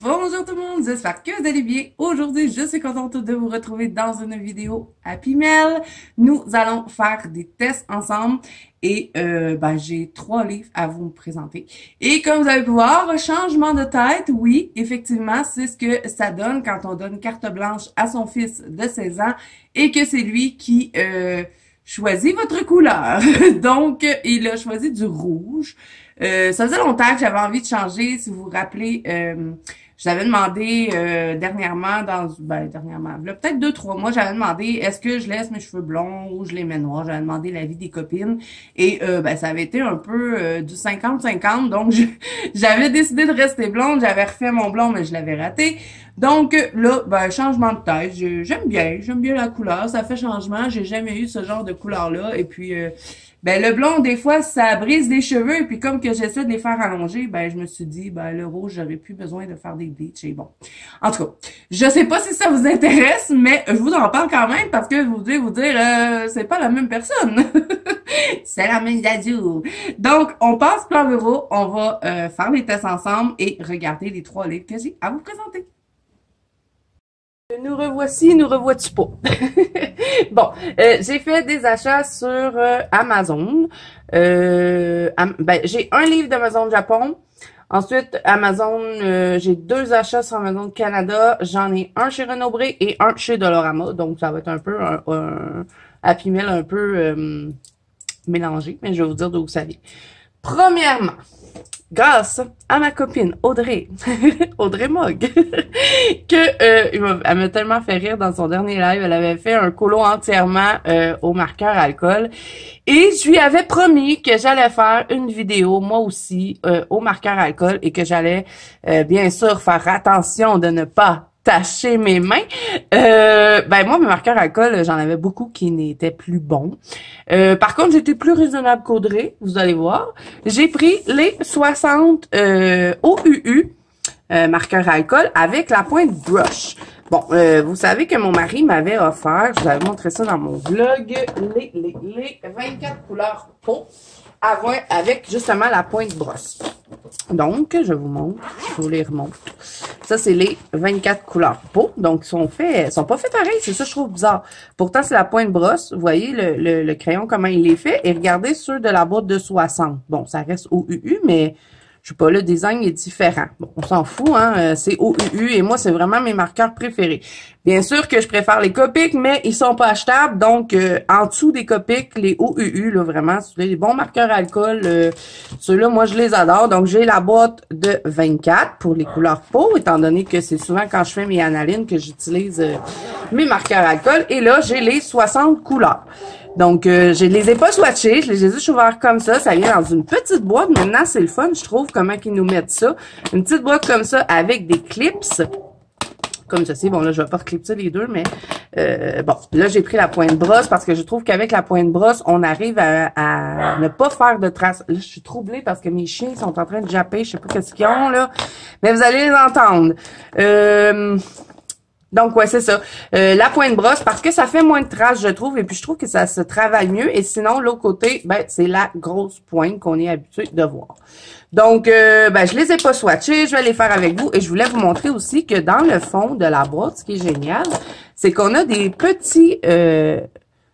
Bonjour tout le monde, j'espère que vous allez bien. Aujourd'hui, je suis contente de vous retrouver dans une vidéo Happy Mail. Nous allons faire des tests ensemble et j'ai 3 livres à vous présenter. Et comme vous allez pu voir, changement de tête, oui, effectivement, c'est ce que ça donne quand on donne carte blanche à son fils de 16 ans et que c'est lui qui choisit votre couleur. Donc, il a choisi du rouge. Ça faisait longtemps que j'avais envie de changer, si vous vous rappelez. Je l'avais demandé dernièrement, peut-être 2-3 mois, j'avais demandé est-ce que je laisse mes cheveux blonds ou je les mets noirs. J'avais demandé l'avis des copines et ça avait été un peu du 50-50. Donc j'avais décidé de rester blonde, j'avais refait mon blond mais je l'avais raté. Donc là, changement de tête, j'aime bien la couleur, ça fait changement. J'ai jamais eu ce genre de couleur-là et puis le blond, des fois, ça brise les cheveux, et puis comme que j'essaie de les faire allonger, je me suis dit, le rouge, j'aurais plus besoin de faire des bleach, et bon. En tout cas, je sais pas si ça vous intéresse, mais je vous en parle quand même, parce que vous devez vous dire, c'est pas la même personne. C'est la même Dadou. Donc, on passe plan bureau, on va faire les tests ensemble, et regarder les 3 livres que j'ai à vous présenter. Nous revoici pas. Bon, j'ai fait des achats sur Amazon. J'ai un livre d'Amazon Japon. Ensuite, Amazon, j'ai 2 achats sur Amazon Canada. J'en ai un chez Renaud-Bré et un chez Dollarama. Donc, ça va être un peu un Happy Mail un peu mélangé, mais je vais vous dire d'où ça vient. Premièrement, grâce à ma copine Audrey, Audrey Mog, elle m'a tellement fait rire dans son dernier live. Elle avait fait un colo entièrement au marqueur alcool. Et je lui avais promis que j'allais faire une vidéo, moi aussi, au marqueur alcool et que j'allais, bien sûr, faire attention de ne pas tacher mes mains. Moi, mes marqueurs alcool, j'en avais beaucoup qui n'étaient plus bons. Par contre, j'étais plus raisonnable qu'Audrey, vous allez voir. J'ai pris les 60 OUU marqueurs alcool avec la pointe brush. Bon, vous savez que mon mari m'avait offert, je vous avais montré ça dans mon vlog, les 24 couleurs peau avec justement la pointe brosse. Donc, je vous montre, je vous les remonte. Ça, c'est les 24 couleurs peau. Donc, sont pas faits pareil. C'est ça, je trouve bizarre. Pourtant, c'est la pointe brosse. Vous voyez le crayon, comment il est fait. Et regardez ceux de la boîte de 60. Bon, ça reste OUU, mais je sais pas, le design est différent. Bon, on s'en fout, hein. C'est OUU et moi, c'est vraiment mes marqueurs préférés. Bien sûr que je préfère les Copic, mais ils sont pas achetables. Donc, en dessous des Copic, les OUU, là, vraiment, c'est les bons marqueurs alcool. Ceux-là, moi, je les adore. Donc, j'ai la boîte de 24 pour les couleurs peau, étant donné que c'est souvent quand je fais mes analynes que j'utilise mes marqueurs alcool. Et là, j'ai les 60 couleurs. Donc, je les ai pas swatchés, je les ai juste ouverts comme ça. Ça vient dans une petite boîte. Maintenant, c'est le fun, je trouve, comment ils nous mettent ça. Une petite boîte comme ça avec des clips. Comme ceci. Bon, là, je vais pas reclipser les deux, mais là, j'ai pris la pointe brosse parce que je trouve qu'avec la pointe brosse, on arrive à ne pas faire de traces. Là, je suis troublée parce que mes chiens sont en train de japper. Je sais pas qu'est-ce qu'ils ont, là. Mais vous allez les entendre. Donc, ouais, c'est ça. La pointe brosse, parce que ça fait moins de traces, je trouve, et puis je trouve que ça se travaille mieux. Et sinon, l'autre côté, c'est la grosse pointe qu'on est habitué de voir. Donc, je les ai pas swatchés, je vais les faire avec vous. Et je voulais vous montrer aussi que dans le fond de la boîte, ce qui est génial, c'est qu'on a des petits... je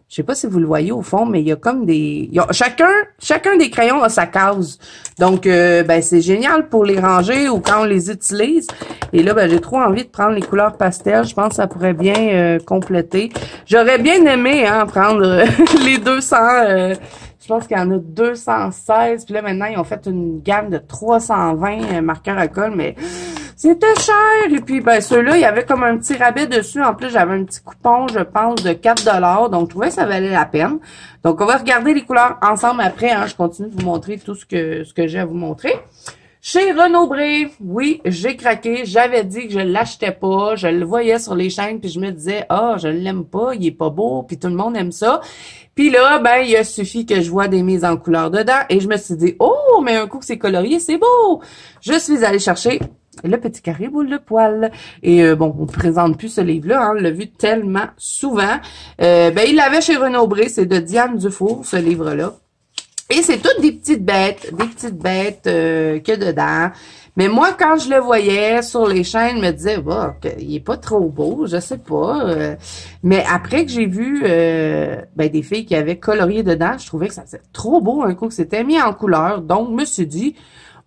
sais pas si vous le voyez au fond, mais il y a comme des... Chacun des crayons a sa case. Donc, c'est génial pour les ranger ou quand on les utilise. Et là, j'ai trop envie de prendre les couleurs pastel. Je pense que ça pourrait bien compléter. J'aurais bien aimé prendre les 200... je pense qu'il y en a 216. Puis là, maintenant, ils ont fait une gamme de 320 marqueurs alcool, mais... C'était cher. Et puis, ceux-là, il y avait comme un petit rabais dessus. En plus, j'avais un petit coupon, je pense, de 4 $. Donc, je trouvais que ça valait la peine. Donc, on va regarder les couleurs ensemble après. Je continue de vous montrer tout ce que j'ai à vous montrer. Chez Renaud-Bré, oui, j'ai craqué. J'avais dit que je l'achetais pas. Je le voyais sur les chaînes, puis je me disais, je l'aime pas, il est pas beau, puis tout le monde aime ça. Puis là, il a suffi que je vois des mises en couleur dedans. Et je me suis dit, mais un coup que c'est colorié, c'est beau! Je suis allée chercher Le petit carré boule de poil. Et bon, on ne présente plus ce livre-là, hein, on l'a vu tellement souvent. Ben, il l'avait chez Renaud Bré, c'est de Diane Dufour, ce livre-là. Et c'est toutes des petites bêtes que dedans. Mais moi, quand je le voyais sur les chaînes, je me disais, bah, il est pas trop beau, je sais pas. Mais après que j'ai vu ben, des filles qui avaient colorié dedans, je trouvais que ça faisait trop beau un coup que c'était mis en couleur. Donc, je me suis dit,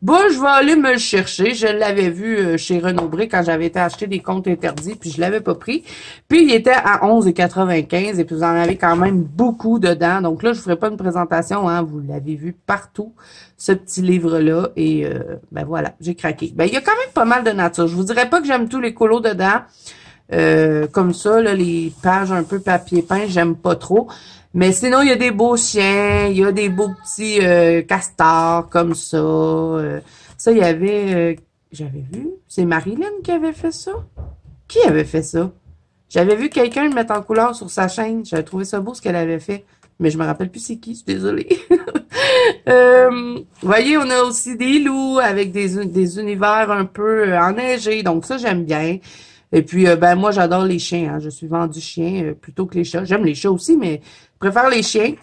bah, je vais aller me le chercher. Je l'avais vu chez Renaud Bré quand j'avais été acheter des comptes interdits, puis je l'avais pas pris. Puis il était à 11,95 et puis vous en avez quand même beaucoup dedans. Donc là, je vous ferai pas une présentation, hein. Vous l'avez vu partout, ce petit livre-là. Et ben voilà, j'ai craqué. Ben, il y a quand même pas mal de nature. Je vous dirais pas que j'aime tous les colos dedans. Comme ça, là, les pages un peu papier peint, j'aime pas trop. Mais sinon, il y a des beaux chiens, il y a des beaux petits castors comme ça. Ça, il y avait... j'avais vu, c'est Marilyn qui avait fait ça? Qui avait fait ça? J'avais vu quelqu'un le mettre en couleur sur sa chaîne. J'avais trouvé ça beau ce qu'elle avait fait. Mais je me rappelle plus c'est qui, je suis désolée. Vous voyez, on a aussi des loups avec des univers un peu enneigés. Donc ça, j'aime bien. Et puis, ben moi, j'adore les chiens. Hein. Je suis vendue chien plutôt que les chats. J'aime les chats aussi, mais je préfère les chiens.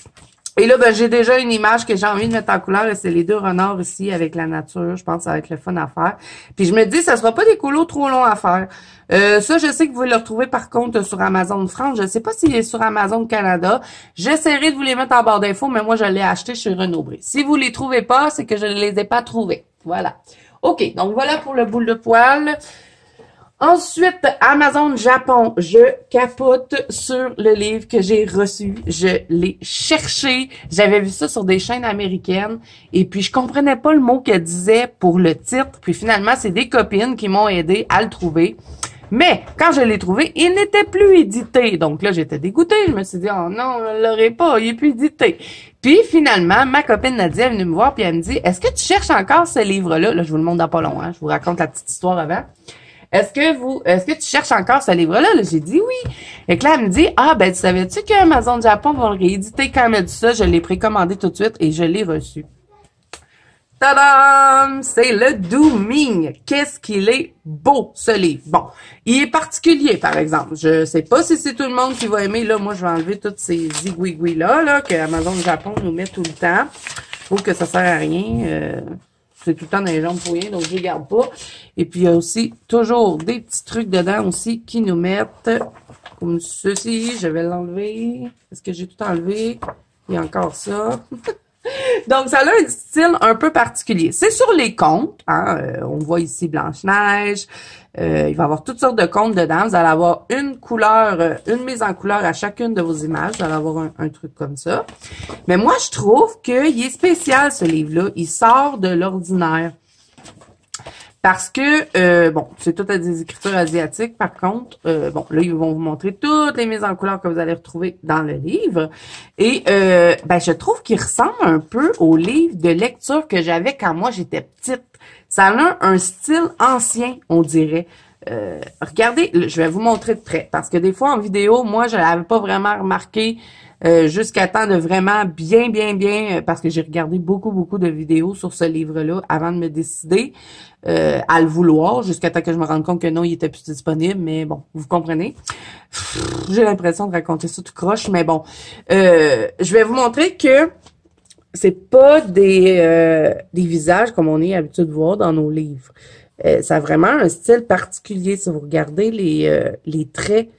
Et là, ben j'ai déjà une image que j'ai envie de mettre en couleur. Et c'est les deux renards ici avec la nature. Je pense que ça va être le fun à faire. Puis je me dis, ça sera pas des colos trop longs à faire. Ça, je sais que vous pouvez le retrouver par contre sur Amazon France. Je sais pas s'il est sur Amazon Canada. J'essaierai de vous les mettre en barre d'infos, mais moi, je l'ai acheté chez Renaud Bré. Si vous les trouvez pas, c'est que je ne les ai pas trouvés. Voilà. OK, donc voilà pour le boule de poil. Ensuite, Amazon Japon, je capote sur le livre que j'ai reçu. Je l'ai cherché. J'avais vu ça sur des chaînes américaines. Et puis, je comprenais pas le mot qu'elle disait pour le titre. Puis finalement, c'est des copines qui m'ont aidé à le trouver. Mais, quand je l'ai trouvé, il n'était plus édité. Donc là, j'étais dégoûtée. Je me suis dit, oh non, je l'aurai pas, il est plus édité. Puis finalement, ma copine Nadia est venue me voir puis elle me dit, est-ce que tu cherches encore ce livre-là? Là, je vous le montre dans pas long, hein. Je vous raconte la petite histoire avant. Est-ce que tu cherches encore ce livre-là? Là, j'ai dit oui. Et que là, elle me dit, ah, ben, tu savais-tu qu'Amazon Japon va le rééditer? Quand elle m'a dit ça, je l'ai précommandé tout de suite et je l'ai reçu. Tadam! C'est le Dooming. Qu'est-ce qu'il est beau, ce livre. Bon, il est particulier, par exemple. Je sais pas si c'est tout le monde qui va aimer. Là, moi, je vais enlever toutes ces zigouigouis-là, là, que Amazon Japon nous met tout le temps. Je trouve que ça sert à rien. C'est tout le temps dans les jambes pour rien, donc je les garde pas. Et puis, il y a aussi toujours des petits trucs dedans aussi qui nous mettent comme ceci. Je vais l'enlever. Est-ce que j'ai tout enlevé? Il y a encore ça. Donc, ça a un style un peu particulier. C'est sur les contes. Hein, on voit ici Blanche-Neige. Il va y avoir toutes sortes de contes dedans. Vous allez avoir une couleur, une mise en couleur à chacune de vos images. Vous allez avoir un truc comme ça. Mais moi, je trouve qu'il est spécial, ce livre-là. Il sort de l'ordinaire. Parce que, bon, c'est tout à des écritures asiatiques, par contre. Bon, là, ils vont vous montrer toutes les mises en couleur que vous allez retrouver dans le livre. Et, ben, je trouve qu'il ressemble un peu au livre de lecture que j'avais quand moi, j'étais petite. Ça a un style ancien, on dirait. Regardez, je vais vous montrer de près. Parce que des fois, en vidéo, moi, je l'avais pas vraiment remarqué jusqu'à temps de vraiment bien, parce que j'ai regardé beaucoup de vidéos sur ce livre-là avant de me décider à le vouloir, jusqu'à temps que je me rende compte que non, il était plus disponible, mais bon, vous comprenez. J'ai l'impression de raconter ça tout croche, mais bon. Je vais vous montrer que c'est pas des visages comme on est habitué de voir dans nos livres. Ça a vraiment un style particulier, si vous regardez les traits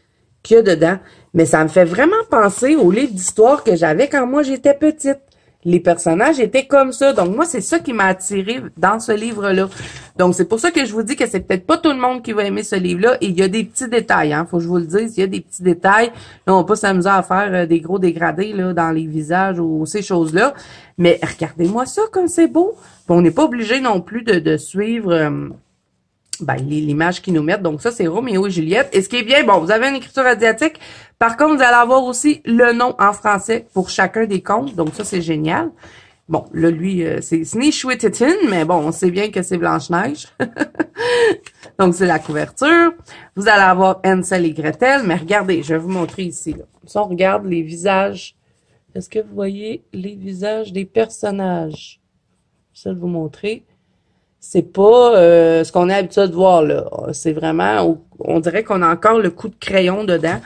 qu'il y a dedans. Mais ça me fait vraiment penser au livre d'histoire que j'avais quand moi j'étais petite. Les personnages étaient comme ça. Donc moi, c'est ça qui m'a attirée dans ce livre-là. Donc c'est pour ça que je vous dis que c'est peut-être pas tout le monde qui va aimer ce livre-là. Et il y a des petits détails, hein. Faut que je vous le dise, il y a des petits détails. Là, on va pas s'amuser à faire des gros dégradés là dans les visages ou ces choses-là. Mais regardez-moi ça comme c'est beau. Puis on n'est pas obligé non plus de suivre... ben, l'image qu'ils nous mettent. Donc, ça, c'est Roméo et Juliette. Et ce qui est bien, bon, vous avez une écriture asiatique. Par contre, vous allez avoir aussi le nom en français pour chacun des contes. Donc, ça, c'est génial. Bon, là, lui, c'est Sneeuwwitchen, mais bon, on sait bien que c'est Blanche-Neige. Donc, c'est la couverture. Vous allez avoir Hansel et Gretel. Mais regardez, je vais vous montrer ici. Là. Si on regarde les visages, est-ce que vous voyez les visages des personnages? J'essaie de vous montrer. c'est pas ce qu'on est habitué de voir là. C'est vraiment, on dirait qu'on a encore le coup de crayon dedans.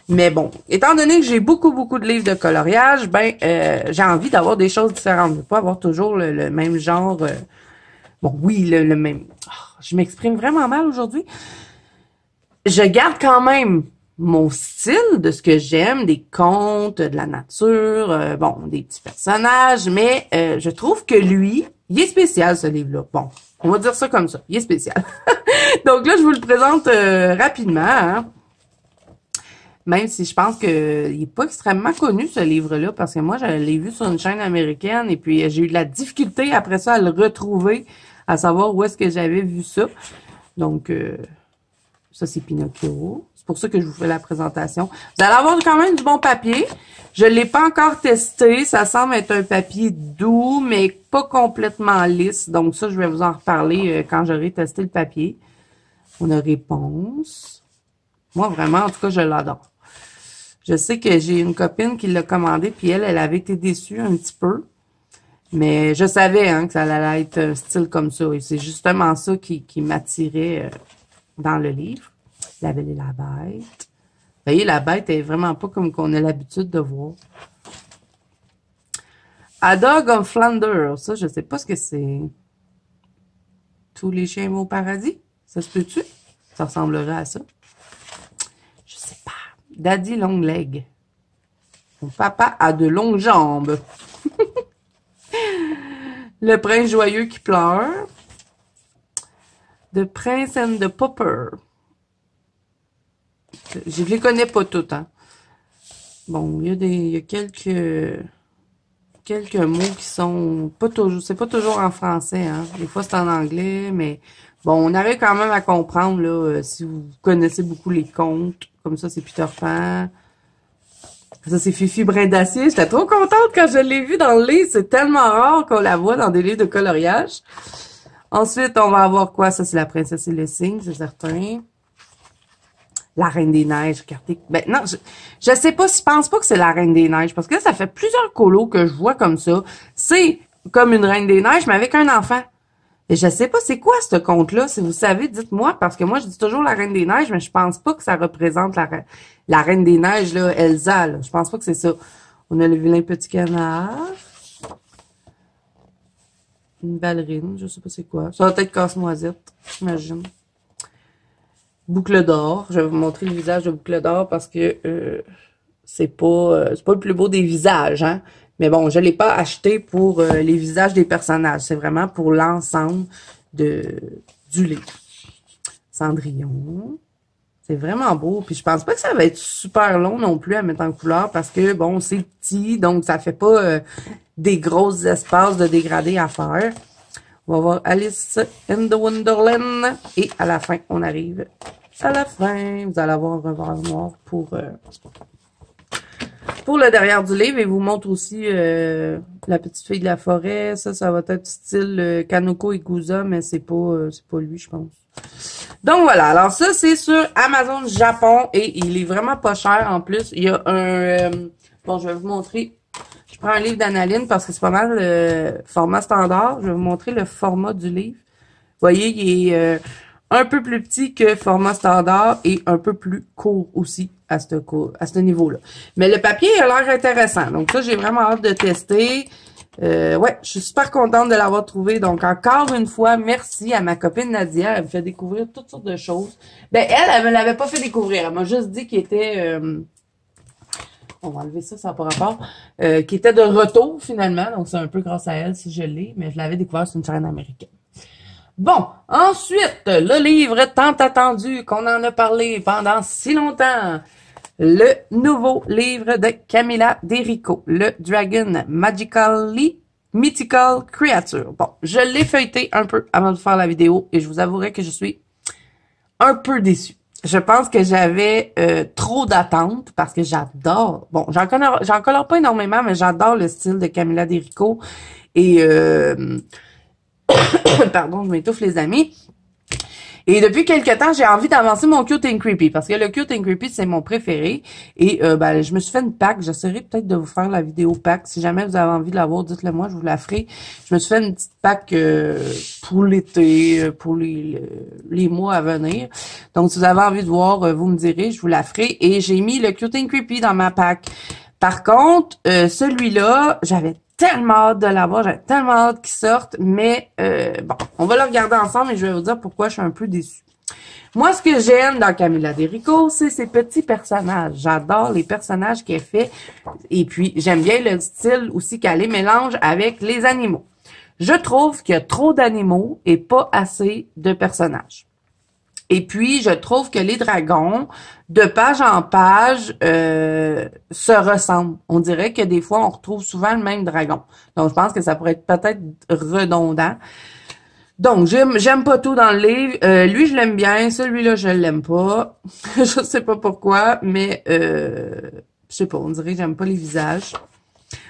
Mais bon, étant donné que j'ai beaucoup de livres de coloriage, ben j'ai envie d'avoir des choses différentes. Je veux pas avoir toujours le même genre. Bon, oui, le même. Oh, je m'exprime vraiment mal aujourd'hui. Je garde quand même mon style de ce que j'aime, des contes, de la nature, bon, des petits personnages, mais je trouve que lui, il est spécial ce livre-là. Bon, on va dire ça comme ça, il est spécial. Donc là, je vous le présente rapidement, hein. Même si je pense que il est pas extrêmement connu ce livre-là, parce que moi, je l'ai vu sur une chaîne américaine et puis j'ai eu de la difficulté après ça à le retrouver, à savoir où est-ce que j'avais vu ça. Donc, ça c'est Pinocchio. C'est pour ça que je vous fais la présentation. Vous allez avoir quand même du bon papier. Je l'ai pas encore testé. Ça semble être un papier doux, mais pas complètement lisse. Donc ça, je vais vous en reparler quand j'aurai testé le papier. On a réponse. Moi, vraiment, en tout cas, je l'adore. Je sais que j'ai une copine qui l'a commandé, puis elle avait été déçue un petit peu. Mais je savais hein, que ça allait être un style comme ça. Et c'est justement ça qui m'attirait dans le livre. La Belle et la Bête. Vous voyez, la bête est vraiment pas comme qu'on a l'habitude de voir. A Dog of Flanders. Ça, je sais pas ce que c'est. Tous les chiens vont au paradis? Ça se peut-tu? Ça ressemblerait à ça. Je sais pas. Daddy Long Leg. Mon papa a de longues jambes. Le prince joyeux qui pleure. The Prince and the Pauper. Je les connais pas toutes, hein. Bon, il y a quelques mots qui sont pas toujours, c'est pas toujours en français, hein. Des fois c'est en anglais, mais bon, on arrive quand même à comprendre, là, si vous connaissez beaucoup les contes. Comme ça, c'est Peter Pan. Ça, c'est Fifi Brin d'Acier. J'étais trop contente quand je l'ai vue dans le livre. C'est tellement rare qu'on la voit dans des livres de coloriage. Ensuite, on va avoir quoi? Ça, c'est La Princesse et le Cygne, c'est certain. La Reine des Neiges, regardez. Ben non, je sais pas si je pense pas que c'est la Reine des Neiges, parce que là, ça fait plusieurs colos que je vois comme ça. C'est comme une Reine des Neiges, mais avec un enfant. Et je sais pas c'est quoi ce conte-là. Si vous savez, dites-moi, parce que moi, je dis toujours la Reine des Neiges, mais je pense pas que ça représente la Reine des Neiges, là, Elsa, là. Je pense pas que c'est ça. On a le vilain petit canard. Une ballerine, je sais pas c'est quoi. Ça va peut-être Casse-Noisette, j'imagine. Boucle d'or. Je vais vous montrer le visage de Boucle d'or parce que c'est pas le plus beau des visages, hein. Mais bon, je l'ai pas acheté pour les visages des personnages. C'est vraiment pour l'ensemble du livre. Cendrillon. C'est vraiment beau. Puis je pense pas que ça va être super long non plus à mettre en couleur parce que, bon, c'est petit, donc ça fait pas des grosses espaces de dégradé à faire. On va voir Alice in the Wonderland. Et à la fin, on arrive à la fin. Vous allez avoir un revers noir pour le derrière du livre. Et vous montre aussi la petite fille de la forêt. Ça va être style Kanoko et Guza, mais c'est pas lui, je pense. Donc voilà, alors ça c'est sur Amazon Japon et il est vraiment pas cher en plus. Il y a un... bon, je vais vous montrer. Je prends un livre d'Analine parce que c'est pas mal le format standard. Je vais vous montrer le format du livre. Vous voyez, il est un peu plus petit que format standard et un peu plus court aussi à ce niveau-là. Mais le papier a l'air intéressant. Donc ça, j'ai vraiment hâte de tester. Ouais, je suis super contente de l'avoir trouvé. Donc, encore une fois, merci à ma copine Nadia. Elle me fait découvrir toutes sortes de choses. Ben, elle me l'avait pas fait découvrir. Elle m'a juste dit qu'il était... on va enlever ça, ça n'a pas rapport. Qui était de retour, finalement. Donc, c'est un peu grâce à elle si je l'ai. Mais je l'avais découvert sur une chaîne américaine. Bon, ensuite, le livre tant attendu qu'on en a parlé pendant si longtemps. Le nouveau livre de Camilla Derico, le Dragon Mythical Creature. Bon, je l'ai feuilleté un peu avant de faire la vidéo et je vous avouerai que je suis un peu déçue. Je pense que j'avais trop d'attentes parce que j'adore. Bon, j'en colore pas énormément, mais j'adore le style de Camilla Derico et pardon, je m'étouffe les amis. Et depuis quelque temps, j'ai envie d'avancer mon Cute and Creepy parce que le Cute and Creepy, c'est mon préféré. Et ben, je me suis fait une pack. J'essaierai peut-être de vous faire la vidéo pack. Si jamais vous avez envie de la voir, dites-le moi, je vous la ferai. Je me suis fait une petite pack pour l'été, pour les mois à venir. Donc, si vous avez envie de voir, vous me direz, je vous la ferai. Et j'ai mis le Cute and Creepy dans ma pack. Par contre, celui-là, j'avais tellement hâte de l'avoir, j'avais tellement hâte qu'il sorte, mais bon, on va le regarder ensemble et je vais vous dire pourquoi je suis un peu déçue. Moi, ce que j'aime dans Camilla Derico, c'est ses petits personnages. J'adore les personnages qu'elle fait et puis j'aime bien le style aussi qu'elle les mélange avec les animaux. Je trouve qu'il y a trop d'animaux et pas assez de personnages. Et puis, je trouve que les dragons, de page en page, se ressemblent. On dirait que des fois, on retrouve souvent le même dragon. Donc, je pense que ça pourrait être peut-être redondant. Donc, j'aime pas tout dans le livre. Lui, je l'aime bien. Celui-là, je l'aime pas. Je sais pas pourquoi, mais je sais pas, on dirait que j'aime pas les visages.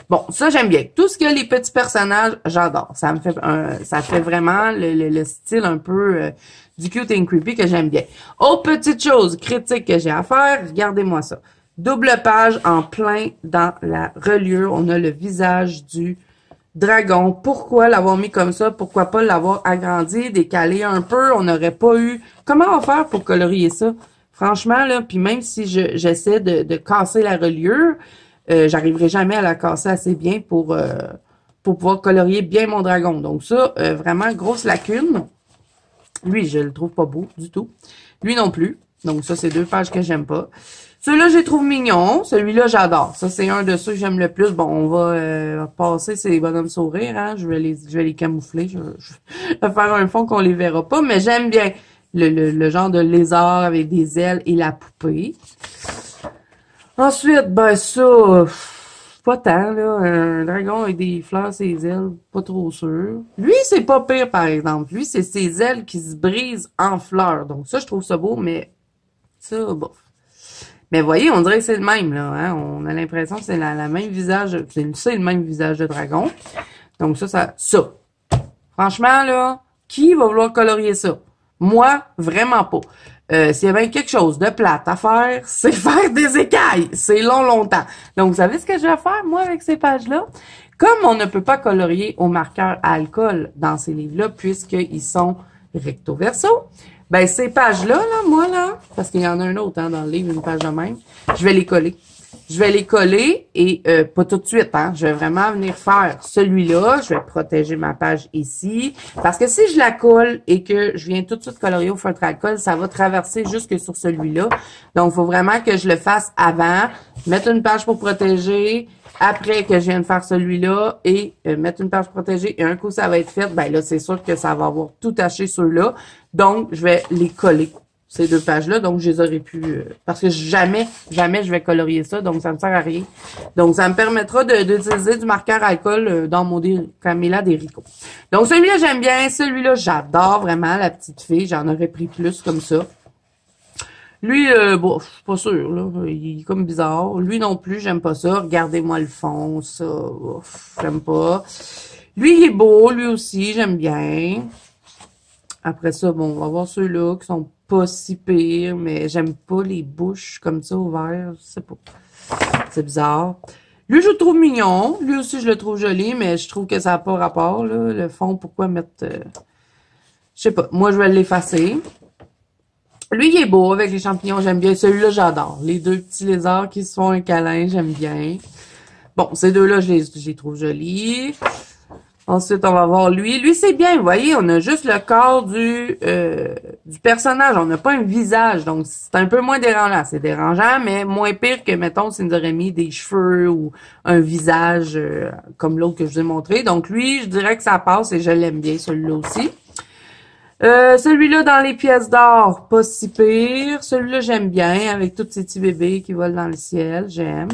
Bon, ça, j'aime bien. Tout ce que les petits personnages, j'adore. Ça me fait ça fait vraiment le style un peu du Cute and Creepy que j'aime bien. Autre petite chose critique que j'ai à faire, regardez-moi ça. Double page en plein dans la reliure. On a le visage du dragon. Pourquoi l'avoir mis comme ça? Pourquoi pas l'avoir agrandi, décalé un peu? On n'aurait pas eu... Comment on va faire pour colorier ça? Franchement, là, puis même si j'essaie de casser la reliure, j'arriverai jamais à la casser assez bien pour pouvoir colorier bien mon dragon. Donc ça, vraiment, grosse lacune. Lui, je le trouve pas beau du tout. Lui non plus. Donc ça, c'est deux pages que j'aime pas. Celui-là, je les trouve mignons. Celui-là, j'adore. Ça, c'est un de ceux que j'aime le plus. Bon, on va passer ces bonhommes sourires. Hein? Je vais les camoufler. Je vais faire un fond qu'on les verra pas. Mais j'aime bien le genre de lézard avec des ailes et la poupée. Ensuite, ben ça, pas tant, là. Un dragon avec des fleurs, ses ailes, pas trop sûr. Lui, c'est pas pire, par exemple. Lui, c'est ses ailes qui se brisent en fleurs. Donc ça, je trouve ça beau, mais ça, bof. Mais voyez, on dirait que c'est le même, là. Hein? On a l'impression que c'est la même visage. C'est le même visage de dragon. Donc ça. Franchement, là, qui va vouloir colorier ça? Moi, vraiment pas. S'il y avait quelque chose de plate à faire, c'est faire des écailles. C'est longtemps. Donc, vous savez ce que je vais faire, moi, avec ces pages-là? Comme on ne peut pas colorier au marqueur à alcool dans ces livres-là, puisqu'ils sont recto-verso, ben, ces pages-là, là, moi, là, parce qu'il y en a un autre, hein, dans le livre, une page de même, je vais les coller. Je vais les coller et pas tout de suite, hein. Je vais vraiment venir faire celui-là. Je vais protéger ma page ici. Parce que si je la colle et que je viens tout de suite colorier au feutre à alcool, ça va traverser jusque sur celui-là. Donc, il faut vraiment que je le fasse avant. Mettre une page pour protéger. Après que je vienne faire celui-là et mettre une page protégée. Et un coup, ça va être fait. Ben là, c'est sûr que ça va avoir tout taché ceux-là. Donc, je vais les coller. Ces deux pages-là, donc je les aurais pu... parce que jamais je vais colorier ça, donc ça me sert à rien. Donc, ça me permettra d'utiliser du marqueur alcool dans mon Camilla Derico. Donc, celui-là, j'aime bien. Celui-là, j'adore vraiment, la petite fille. J'en aurais pris plus comme ça. Lui, bon, je suis pas sûre, là. Il est comme bizarre. Lui non plus, j'aime pas ça. Regardez-moi le fond, ça. J'aime pas. Lui, il est beau. Lui aussi, j'aime bien. Après ça, bon, on va voir ceux-là qui sont pas si pires, mais j'aime pas les bouches comme ça ouvertes. Je sais pas. C'est bizarre. Lui, je le trouve mignon. Lui aussi, je le trouve joli, mais je trouve que ça n'a pas rapport, là. Le fond, pourquoi mettre... je sais pas. Moi, je vais l'effacer. Lui, il est beau avec les champignons. J'aime bien. Celui-là, j'adore. Les deux petits lézards qui se font un câlin, j'aime bien. Bon, ces deux-là, je les trouve jolis. Ensuite, on va voir lui. Lui, c'est bien, vous voyez, on a juste le corps du personnage. On n'a pas un visage, donc c'est un peu moins dérangeant. C'est dérangeant, mais moins pire que, mettons, s'il nous aurait mis des cheveux ou un visage comme l'autre que je vous ai montré. Donc lui, je dirais que ça passe et je l'aime bien, celui-là aussi. Celui-là dans les pièces d'or, pas si pire. Celui-là, j'aime bien, avec tous ces petits bébés qui volent dans le ciel. J'aime.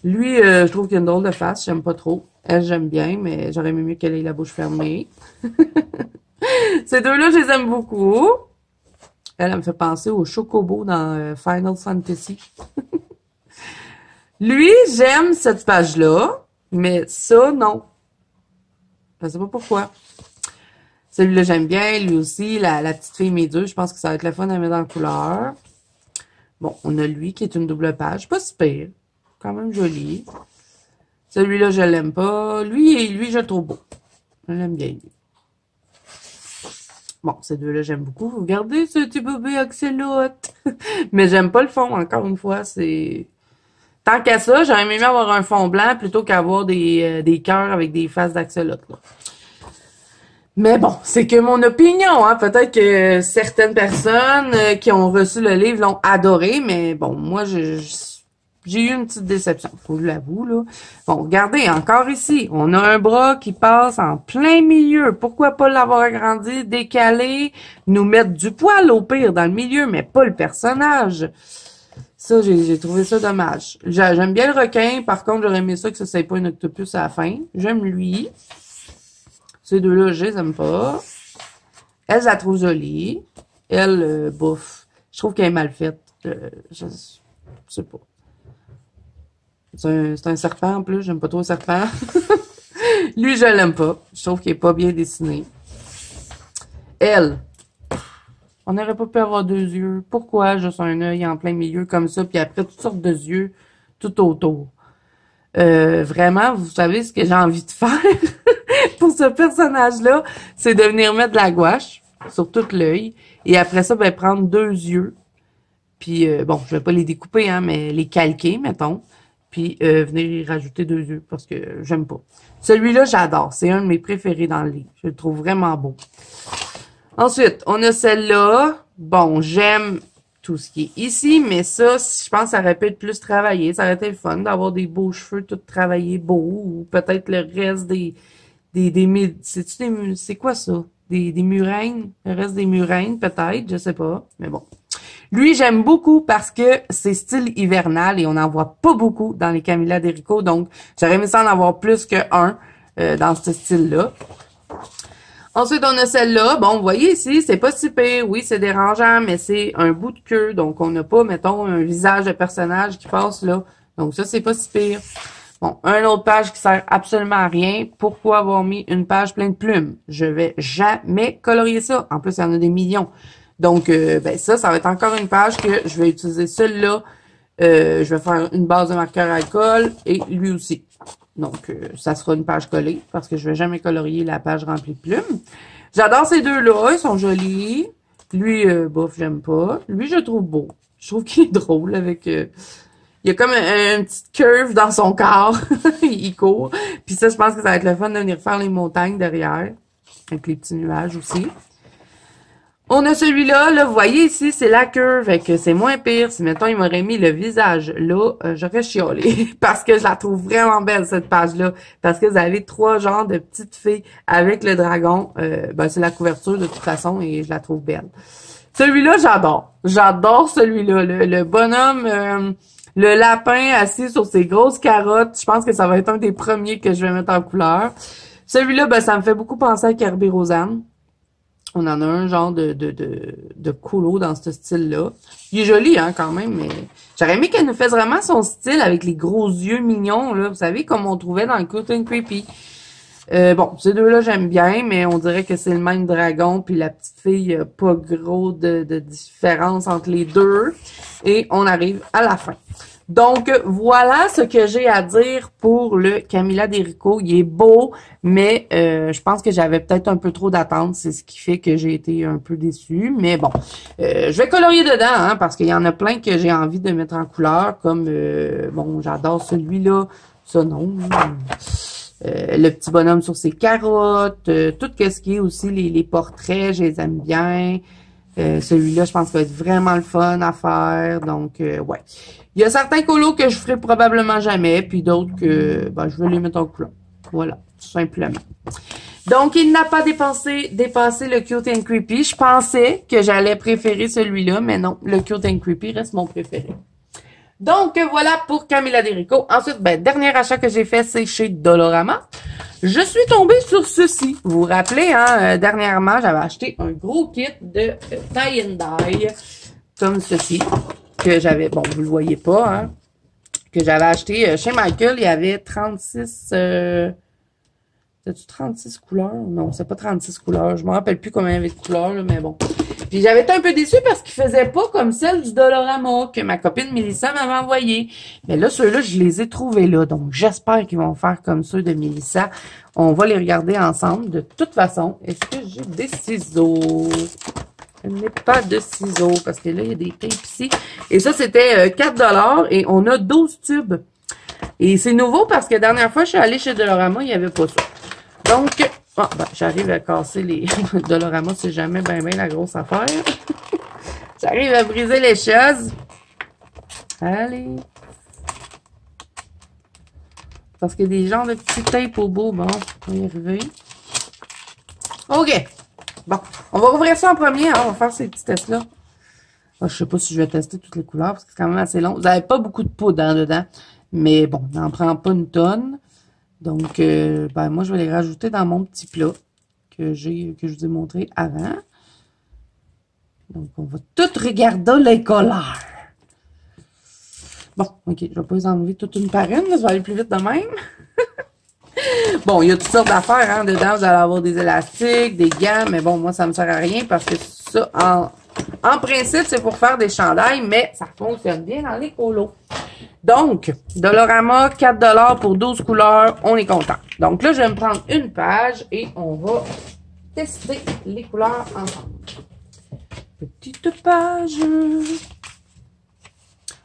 Lui, je trouve qu'il a une drôle de face, j'aime pas trop. Elle, j'aime bien, mais j'aurais aimé mieux qu'elle ait la bouche fermée. Ces deux-là, je les aime beaucoup. Elle me fait penser au Chocobo dans Final Fantasy. Lui, j'aime cette page-là, mais ça, non. Je sais pas pourquoi. Celui-là, j'aime bien. Lui aussi, la petite fille mes deux. Je pense que ça va être le fun à mettre en couleur. Bon, on a lui qui est une double page. Pas si pire. Quand même joli. Celui-là, je l'aime pas. Lui, je le trouve beau. Je l'aime bien, lui. Bon, ces deux-là, j'aime beaucoup. Regardez ce petit bébé axolote. Mais j'aime pas le fond, encore une fois. C'est... Tant qu'à ça, j'aurais aimé mieux avoir un fond blanc plutôt qu'avoir des cœurs avec des faces d'axolote, là. Mais bon, c'est que mon opinion, hein. Peut-être que certaines personnes qui ont reçu le livre l'ont adoré, mais bon, moi, j'ai eu une petite déception, faut que je l'avoue, là. Bon, regardez, encore ici, on a un bras qui passe en plein milieu. Pourquoi pas l'avoir agrandi, décalé, nous mettre du poil au pire dans le milieu, mais pas le personnage. Ça, j'ai trouvé ça dommage. J'aime bien le requin, par contre, j'aurais aimé ça que ça soit pas un octopus à la fin. J'aime lui. Ces deux-là, je les aime pas. Elle, je la trouve jolie. Elle, bouffe. Je trouve qu'elle est mal faite. Je sais pas. C'est un serpent, en plus. J'aime pas trop le serpent. Lui, je l'aime pas. Je trouve qu'il est pas bien dessiné. Elle. On n'aurait pas pu avoir deux yeux. Pourquoi juste un œil en plein milieu comme ça, puis après toutes sortes de yeux tout autour? Vraiment, vous savez ce que j'ai envie de faire pour ce personnage-là, c'est de venir mettre de la gouache sur tout l'œil, et après ça, ben prendre deux yeux, puis bon, je vais pas les découper, hein, mais les calquer, mettons, puis venir y rajouter deux yeux, parce que j'aime pas. Celui-là, j'adore, c'est un de mes préférés dans le livre, je le trouve vraiment beau. Ensuite, on a celle-là, bon, j'aime tout ce qui est ici, mais ça, je pense que ça aurait pu être plus travaillé. Ça aurait été le fun d'avoir des beaux cheveux tout travaillés beaux, ou peut-être le reste c'est quoi ça? Des murènes? Le reste des murènes, peut-être, je sais pas, mais bon. Lui, j'aime beaucoup parce que c'est style hivernal et on n'en voit pas beaucoup dans les Camilla Derico, donc j'aurais aimé ça en avoir plus qu'un dans ce style-là. Ensuite, on a celle-là. Bon, vous voyez ici, c'est pas si pire. Oui, c'est dérangeant, mais c'est un bout de queue. Donc, on n'a pas, mettons, un visage de personnage qui passe là. Donc, ça, c'est pas si pire. Bon, une autre page qui sert absolument à rien. Pourquoi avoir mis une page pleine de plumes? Je vais jamais colorier ça. En plus, il y en a des millions. Donc, ben ça va être encore une page que je vais utiliser celle-là. Je vais faire une base de marqueur à alcool et lui aussi. Donc, ça sera une page collée parce que je vais jamais colorier la page remplie de plumes. J'adore ces deux-là. Ils sont jolis. Lui, bof, j'aime pas. Lui, je le trouve beau. Je trouve qu'il est drôle avec... il y a comme une petite curve dans son corps. Il court. Puis ça, je pense que ça va être le fun de venir faire les montagnes derrière. Avec les petits nuages aussi. On a celui-là, là, vous voyez ici, c'est la curve, fait que c'est moins pire. Si, mettons, il m'aurait mis le visage là, j'aurais chialé. Parce que je la trouve vraiment belle, cette page-là. Parce que vous avez trois genres de petites filles avec le dragon. Ben, c'est la couverture, de toute façon, et je la trouve belle. Celui-là, j'adore. J'adore celui-là. Le bonhomme, le lapin assis sur ses grosses carottes. Je pense que ça va être un des premiers que je vais mettre en couleur. Celui-là, ben, ça me fait beaucoup penser à Kirby Rosanne. On en a un genre de colo dans ce style-là. Il est joli, hein, quand même, mais j'aurais aimé qu'elle nous fasse vraiment son style avec les gros yeux mignons, là. Vous savez, comme on trouvait dans le Cute and Creepy. Bon, ces deux-là, j'aime bien, mais on dirait que c'est le même dragon, puis la petite fille, pas gros de différence entre les deux. Et on arrive à la fin. Donc, voilà ce que j'ai à dire pour le Camilla Derico. Il est beau, mais je pense que j'avais peut-être un peu trop d'attente. C'est ce qui fait que j'ai été un peu déçue. Mais bon, je vais colorier dedans, hein, parce qu'il y en a plein que j'ai envie de mettre en couleur, comme, bon, j'adore celui-là. Ça, non. Le petit bonhomme sur ses carottes. Tout ce qui est aussi les portraits, je les aime bien. Celui-là, je pense qu'il va être vraiment le fun à faire. Donc, ouais. Il y a certains colos que je ferai probablement jamais, puis d'autres que ben, je vais les mettre en couleur. Voilà, tout simplement. Donc, il n'a pas dépassé le Cute and Creepy. Je pensais que j'allais préférer celui-là, mais non, le Cute and Creepy reste mon préféré. Donc, voilà pour Camilla Derico. Ensuite, ben, dernier achat que j'ai fait, c'est chez Dollarama. Je suis tombée sur ceci. Vous vous rappelez, hein, dernièrement, j'avais acheté un gros kit de tie and dye, comme ceci, que j'avais, bon, vous le voyez pas, hein, que j'avais acheté chez Michael. Il y avait 36 C'était-tu 36 couleurs? Non, c'est pas 36 couleurs. Je me rappelle plus combien il y avait de couleurs, là, mais bon. Puis j'avais été un peu déçue parce qu'ils faisaient pas comme celle du Dollarama que ma copine Mélissa m'avait envoyé. Mais là, ceux-là, je les ai trouvés là. Donc, j'espère qu'ils vont faire comme ceux de Mélissa. On va les regarder ensemble. De toute façon, est-ce que j'ai des ciseaux? Je n'ai pas de ciseaux parce que là, il y a des tapes ici. Et ça, c'était 4 $ et on a 12 tubes. Et c'est nouveau parce que la dernière fois, je suis allée chez Dollarama, il n'y avait pas ça. Donc, oh, ben, j'arrive à casser les... Dollarama, c'est jamais ben la grosse affaire. J'arrive à briser les choses. Allez. Parce qu'il y a des genres de petits tapes au bout. Bon, on va y arriver. OK. Bon, on va ouvrir ça en premier. Hein, on va faire ces petits tests-là. Oh, je sais pas si je vais tester toutes les couleurs parce que c'est quand même assez long. Vous n'avez pas beaucoup de poudre hein, dedans. Mais bon, on n'en prend pas une tonne. Donc, ben moi, je vais les rajouter dans mon petit plat que je vous ai montré avant. Donc, on va tout regarder les couleurs. Bon, OK, je vais pas les enlever toute une par une, ça va aller plus vite de même. Bon, il y a toutes sortes d'affaires, hein, dedans, vous allez avoir des élastiques, des gants, mais bon, moi, ça me sert à rien parce que ça, en principe, c'est pour faire des chandails, mais ça fonctionne bien dans les colos. Donc, Dollarama, 4 $ pour 12 couleurs, on est content. Donc là, je vais me prendre une page et on va tester les couleurs ensemble. Petite page.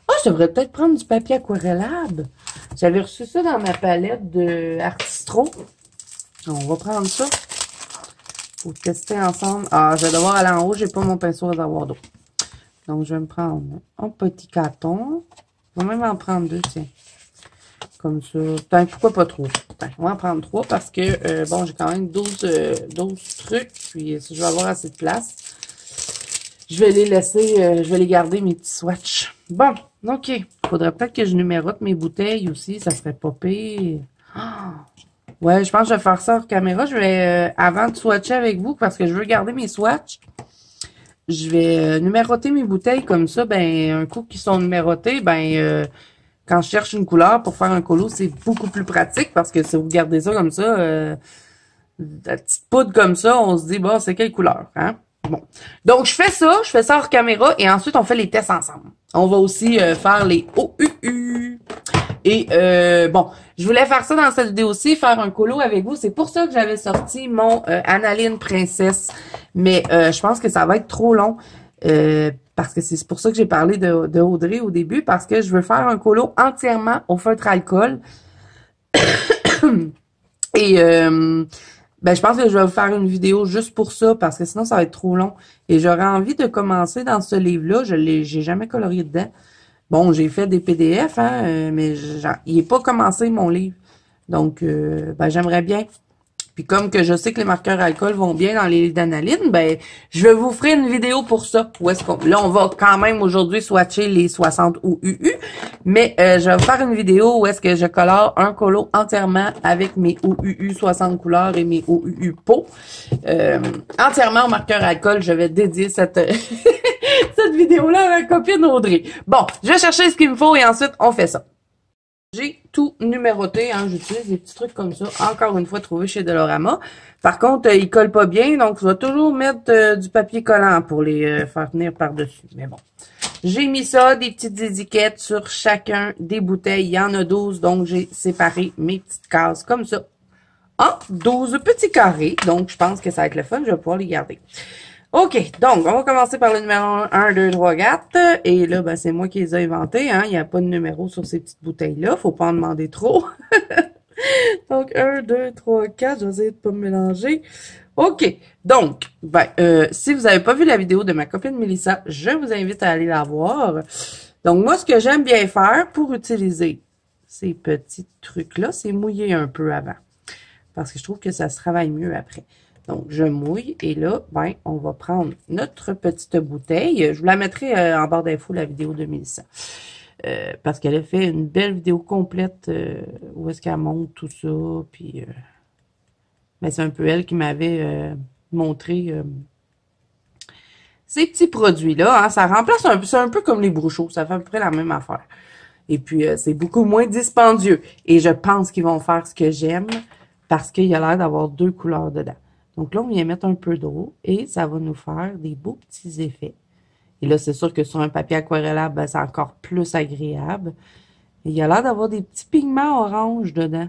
Ah, je devrais peut-être prendre du papier aquarellable. J'avais reçu ça dans ma palette de Artistro. On va prendre ça pour tester ensemble. Ah, je vais devoir aller en haut, j'ai pas mon pinceau réservoir d'eau. Donc, je vais me prendre un petit carton. On va même en prendre 2, tiens. Comme ça. Putain, pourquoi pas 3? Putain, on va en prendre 3 parce que, bon, j'ai quand même 12 trucs. Puis, si je vais avoir assez de place, je vais les laisser, je vais les garder, mes petits swatchs. Bon, OK. Faudrait peut-être que je numérote mes bouteilles aussi. Ça serait pas pire. Ah! Ouais, je pense que je vais faire ça hors caméra. Je vais, avant de swatcher avec vous, parce que je veux garder mes swatchs, je vais numéroter mes bouteilles comme ça. Ben, un coup qu'ils sont numérotés, ben, quand je cherche une couleur pour faire un colo, c'est beaucoup plus pratique parce que si vous gardez ça comme ça, la petite poudre comme ça, on se dit, bon, c'est quelle couleur, hein? Bon. Donc, je fais ça hors caméra et ensuite, on fait les tests ensemble. On va aussi faire les OUU. Et, bon, je voulais faire ça dans cette vidéo-ci, faire un colo avec vous. C'est pour ça que j'avais sorti mon Analine Princesse. Mais, je pense que ça va être trop long. Parce que c'est pour ça que j'ai parlé de Audrey au début. Parce que je veux faire un colo entièrement au feutre alcool. Et, ben, je pense que je vais vous faire une vidéo juste pour ça, parce que sinon, ça va être trop long. Et j'aurais envie de commencer dans ce livre-là. J'ai jamais colorié dedans. Bon, j'ai fait des PDF, hein, mais il n'est pas commencé, mon livre. Donc, ben, j'aimerais bien. Puis comme que je sais que les marqueurs alcool vont bien dans les livres d'Analine, ben, je vais vous faire une vidéo pour ça. Où est-ce qu'on... Là, on va quand même aujourd'hui swatcher les 60 OUU. Mais je vais vous faire une vidéo où est-ce que je colore un colo entièrement avec mes OUU 60 couleurs et mes OUU peau. Entièrement au marqueur alcool, je vais dédier cette cette vidéo-là à ma copine Audrey. Bon, je vais chercher ce qu'il me faut et ensuite on fait ça. J'ai tout numéroté, hein, j'utilise des petits trucs comme ça, encore une fois trouvés chez Dollarama. Par contre, ils collent pas bien, donc je vais toujours mettre du papier collant pour les faire tenir par-dessus. Mais bon, j'ai mis ça, des petites étiquettes sur chacun des bouteilles. Il y en a 12, donc j'ai séparé mes petites cases comme ça en 12 petits carrés. Donc, je pense que ça va être le fun, je vais pouvoir les garder. OK, donc, on va commencer par le numéro 1, 2, 3, 4. Et là, ben, c'est moi qui les ai inventés, hein. Il n'y a pas de numéro sur ces petites bouteilles-là. Faut pas en demander trop. Donc, 1, 2, 3, 4. Je vais essayer de pas me mélanger. OK. Donc, ben, si vous n'avez pas vu la vidéo de ma copine Mélissa, je vous invite à aller la voir. Donc, moi, ce que j'aime bien faire pour utiliser ces petits trucs-là, c'est mouiller un peu avant. Parce que je trouve que ça se travaille mieux après. Donc, je mouille et là, ben, on va prendre notre petite bouteille. Je vous la mettrai en barre d'infos, la vidéo de Mélissa. Parce qu'elle a fait une belle vidéo complète où est-ce qu'elle montre tout ça. Puis, ben, c'est un peu elle qui m'avait montré ces petits produits-là. Hein, ça remplace un peu, c'est un peu comme les Bruchot. Ça fait à peu près la même affaire. Et puis, c'est beaucoup moins dispendieux. Et je pense qu'ils vont faire ce que j'aime. parce qu'il a l'air d'avoir deux couleurs dedans. Donc là, on vient mettre un peu d'eau et ça va nous faire des beaux petits effets. Et là, c'est sûr que sur un papier aquarellable, ben, c'est encore plus agréable. Et il a l'air d'avoir des petits pigments orange dedans.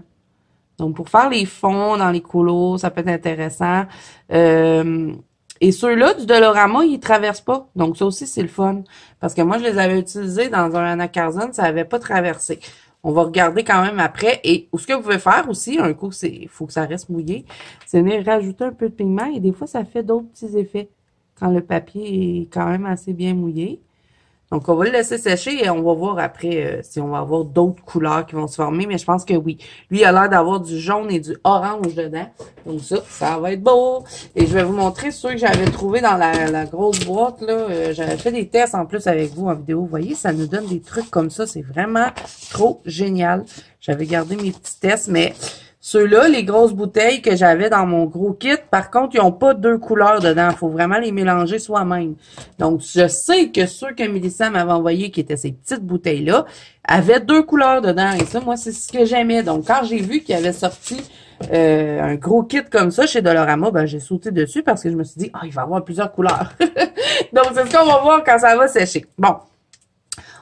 Donc, pour faire les fonds dans les colos, ça peut être intéressant. Et ceux-là, du Dolorama, ils traversent pas. Donc, ça aussi, c'est le fun. Parce que moi, je les avais utilisés dans un anacarzone, ça avait pas traversé. On va regarder quand même après. Et ce que vous pouvez faire aussi, un coup, il faut que ça reste mouillé, c'est venir rajouter un peu de pigment. Et des fois, ça fait d'autres petits effets quand le papier est quand même assez bien mouillé. Donc, on va le laisser sécher et on va voir après si on va avoir d'autres couleurs qui vont se former. Mais je pense que oui. Lui, il a l'air d'avoir du jaune et du orange dedans. Donc ça va être beau. Et je vais vous montrer ceux que j'avais trouvés dans la grosse boîte, là. J'avais fait des tests en plus avec vous en vidéo. Vous voyez, ça nous donne des trucs comme ça. C'est vraiment trop génial. J'avais gardé mes petits tests, mais ceux-là, les grosses bouteilles que j'avais dans mon gros kit, par contre, ils n'ont pas deux couleurs dedans. Il faut vraiment les mélanger soi-même. Donc, je sais que ceux que Mélissa m'avait envoyés, qui étaient ces petites bouteilles-là, avaient deux couleurs dedans. Et ça, moi, c'est ce que j'aimais. Donc, quand j'ai vu qu'il avait sorti un gros kit comme ça chez Dolorama, ben, j'ai sauté dessus parce que je me suis dit, ah, il va y avoir plusieurs couleurs. Donc, c'est ce qu'on va voir quand ça va sécher. Bon.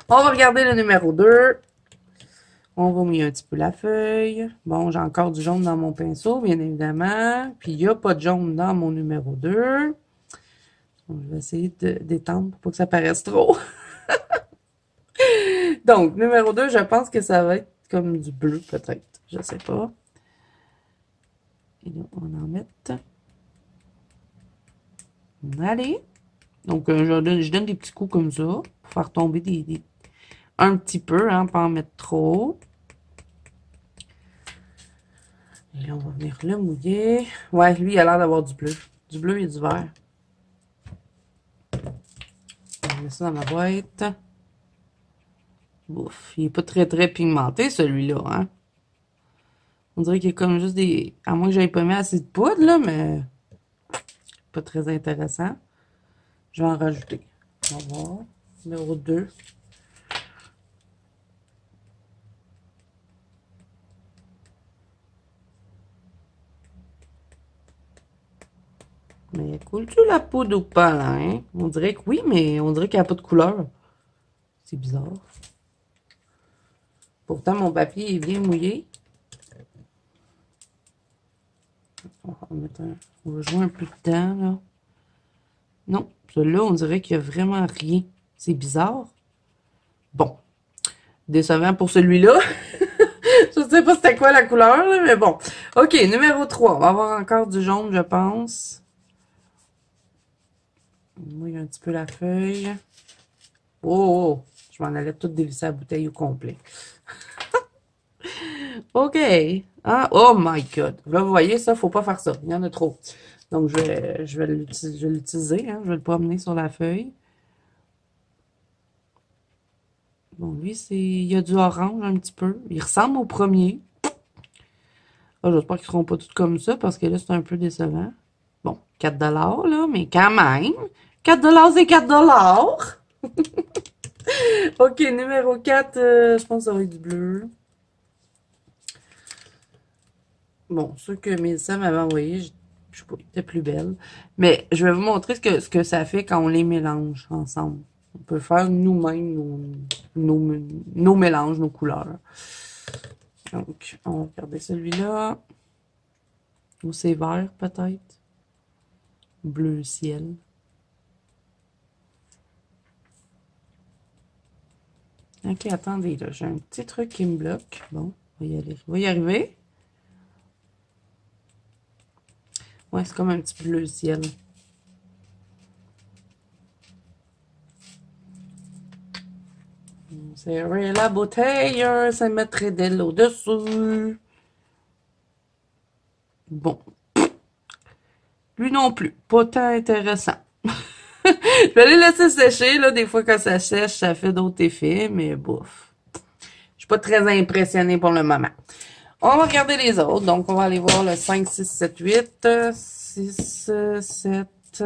On va regarder le numéro 2. On va mouiller un petit peu la feuille. Bon, j'ai encore du jaune dans mon pinceau, bien évidemment. Puis, il n'y a pas de jaune dans mon numéro 2. Donc, je vais essayer d'étendre pour pas que ça paraisse trop. Donc, numéro 2, je pense que ça va être comme du bleu, peut-être. Je sais pas. Et là, on va en mettre. Allez. Donc, je donne des petits coups comme ça pour faire tomber un petit peu, hein, pas en mettre trop. Et là, on va venir le mouiller. Ouais, lui, il a l'air d'avoir du bleu. Du bleu et du vert. On va mettre ça dans ma boîte. Ouf, il n'est pas très, très pigmenté, celui-là, hein. On dirait qu'il y a comme juste des... À moins que j'aille pas mis assez de poudre, là, mais... Pas très intéressant. Je vais en rajouter. On va voir. Numéro 2. Mais coule-tu la poudre ou pas, là, hein? On dirait que oui, mais on dirait qu'il n'y a pas de couleur. C'est bizarre. Pourtant, mon papier est bien mouillé. On va jouer un peu dedans, là. Non, celui-là, on dirait qu'il n'y a vraiment rien. C'est bizarre. Bon. Décevant pour celui-là. Je sais pas c'était quoi la couleur, là, mais bon. OK, numéro 3. On va avoir encore du jaune, je pense. On mouille un petit peu la feuille. Oh, je m'en allais tout dévisser la bouteille au complet. OK. Ah, oh my God. Là, vous voyez, ça, faut pas faire ça. Il y en a trop. Donc, je vais l'utiliser. Hein, je vais le promener sur la feuille. Bon, lui, il y a du orange un petit peu. Il ressemble au premier. Ah, j'espère qu'ils seront pas tous comme ça, parce que là, c'est un peu décevant. Bon, 4 $, là, mais quand même. 4 $, c'est 4 $. OK, numéro 4, je pense que ça va être du bleu. Bon, ceux que Mélissa m'avait envoyés, je sais pas, ils étaient plus belles. Mais je vais vous montrer ce que ça fait quand on les mélange ensemble. On peut faire nous-mêmes nos mélanges, nos couleurs. Donc, on va regarder celui-là. Ou c'est vert, peut-être. Bleu ciel. OK, attendez, là. J'ai un petit truc qui me bloque. Bon, on va y aller. On va y arriver. Ouais, c'est comme un petit bleu ciel. Serrer la bouteille, ça mettrait de l'eau dessus. Bon. Lui non plus. Pas tant intéressant. Je vais les laisser sécher, là. Des fois, quand ça sèche, ça fait d'autres effets, mais bouf. Je suis pas très impressionnée pour le moment. On va regarder les autres. Donc, on va aller voir le 5, 6, 7, 8. 6, 7,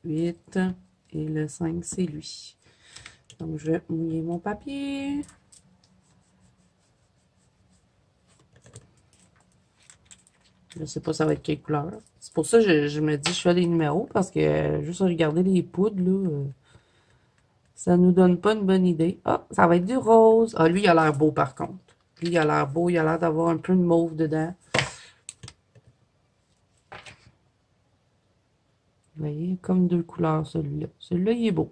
8. Et le 5, c'est lui. Donc, je vais mouiller mon papier. Je sais pas ça va être quelle couleur. C'est pour ça que je me dis je fais des numéros parce que juste regarder les poudres, là, ça nous donne pas une bonne idée. Ah, ça va être du rose. Ah, lui, il a l'air beau par contre. Lui, il a l'air beau. Il a l'air d'avoir un peu de mauve dedans. Vous voyez, comme deux couleurs, celui-là. Celui-là, il est beau.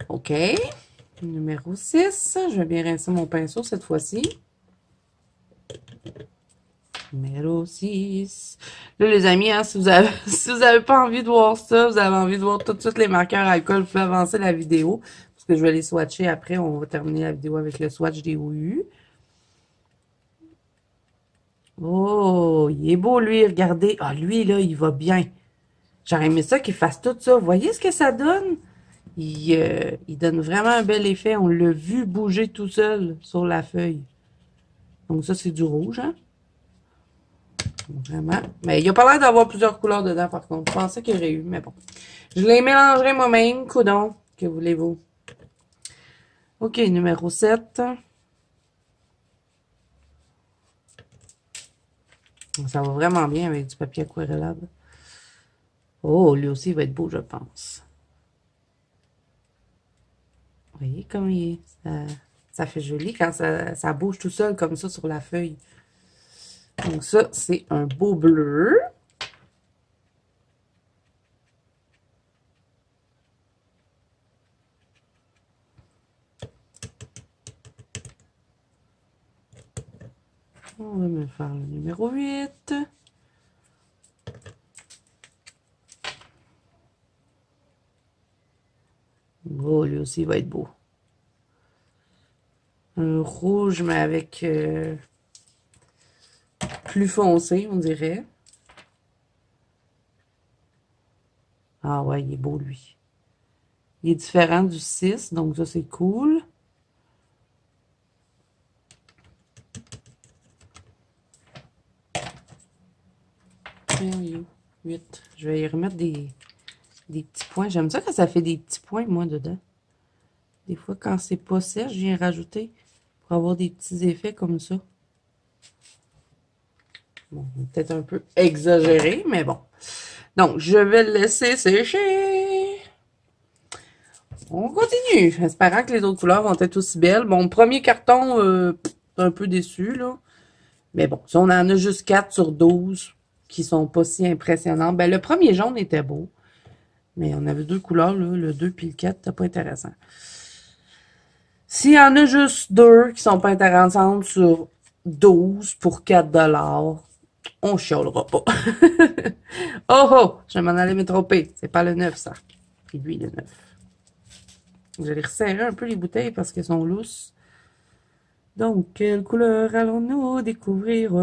OK. Numéro 6. Je vais bien rincer mon pinceau cette fois-ci. Numéro 6. Là, les amis, hein, si vous avez pas envie de voir ça, vous avez envie de voir tout de suite les marqueurs alcool, vous pouvez avancer la vidéo. Parce que je vais les swatcher après. On va terminer la vidéo avec le swatch des OU. Oh, il est beau, lui. Regardez. Ah, lui, là, il va bien. J'aurais aimé ça qu'il fasse tout ça. Vous voyez ce que ça donne? Il donne vraiment un bel effet. On l'a vu bouger tout seul sur la feuille. Donc ça, c'est du rouge, hein? Vraiment. Mais il a pas l'air d'avoir plusieurs couleurs dedans, par contre. Je pensais qu'il y aurait eu, mais bon. Je les mélangerai moi-même, coudon. Que voulez-vous? OK, numéro 7. Ça va vraiment bien avec du papier aquarellable. Oh, lui aussi, il va être beau, je pense. Vous voyez comme il est? Ça fait joli quand ça bouge tout seul comme ça sur la feuille. Donc ça, c'est un beau bleu. On va me faire le numéro 8. Oh, lui aussi, il va être beau. Un rouge, mais avec plus foncé, on dirait. Ah ouais, il est beau, lui. Il est différent du 6, donc ça, c'est cool. Il est 8. Je vais y remettre des petits points. J'aime ça quand ça fait des petits points, moi, dedans. Des fois, quand c'est pas sèche, je viens rajouter pour avoir des petits effets comme ça. Bon, peut-être un peu exagéré, mais bon. Donc, je vais le laisser sécher. On continue, espérant que les autres couleurs vont être aussi belles. Bon, premier carton, un peu déçu, là. Mais bon, si on en a juste 4 sur 12 qui sont pas si impressionnants. Ben, le premier jaune était beau. Mais on avait deux couleurs, là. Le 2 puis le 4, c'était pas intéressant. S'il y en a juste 2 qui sont pas intéressantes sur 12 pour 4 $, on chialera pas. Oh oh, je m'en allais me tromper. C'est pas le 9, ça. Puis lui, le 9. Je vais resserrer un peu les bouteilles parce qu'elles sont lousses. Donc, quelle couleur allons-nous découvrir?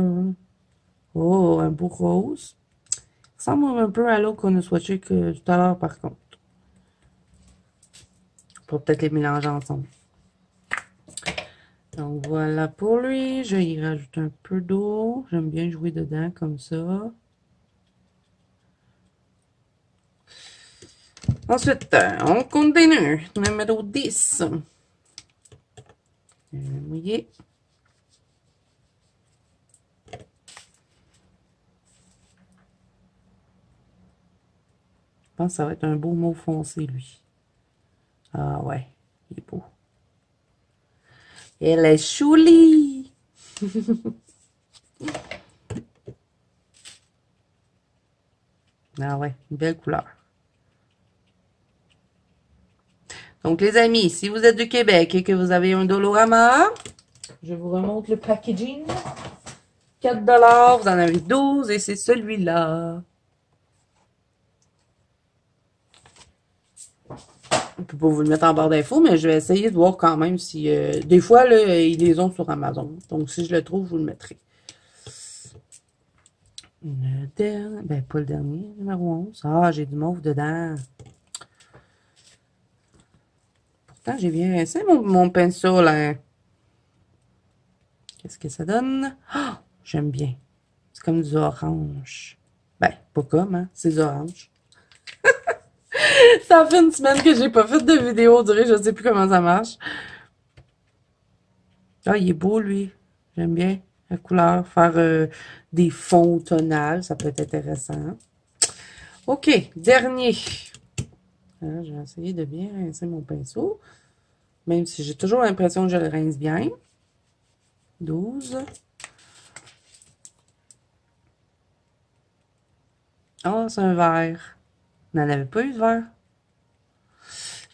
Oh, un beau rose. Ça ressemble un peu à l'autre qu'on a swatché que tout à l'heure, par contre. Pour peut-être les mélanger ensemble. Donc, voilà pour lui. Je vais y rajouter un peu d'eau. J'aime bien jouer dedans comme ça. Ensuite, on continue. Numéro 10. Mouillé. Je pense que ça va être un beau mauve foncé, lui. Ah ouais, il est beau. Elle est jolie. Ah ouais, une belle couleur. Donc, les amis, si vous êtes du Québec et que vous avez un Dolorama, je vous remonte le packaging. 4 $, vous en avez 12 et c'est celui-là. Je peux pas vous le mettre en barre d'infos, mais je vais essayer de voir quand même si... des fois, là, ils les ont sur Amazon. Donc, si je le trouve, je vous le mettrai. Le dernier... Ben, pas le dernier, numéro 11. Ah, j'ai du mauve dedans. Pourtant, j'ai bien rincé mon pinceau, là. Qu'est-ce que ça donne? Ah, j'aime bien. C'est comme du orange. Ben, pas comme, hein. C'est du orange. Ça fait une semaine que j'ai pas fait de vidéo, on dirait, je sais plus comment ça marche. Ah, il est beau, lui. J'aime bien la couleur. Faire des fonds tonales, ça peut être intéressant. OK, dernier. Alors, je vais essayer de bien rincer mon pinceau. Même si j'ai toujours l'impression que je le rince bien. 12. Oh, c'est un vert. On n'en avait pas eu de vert.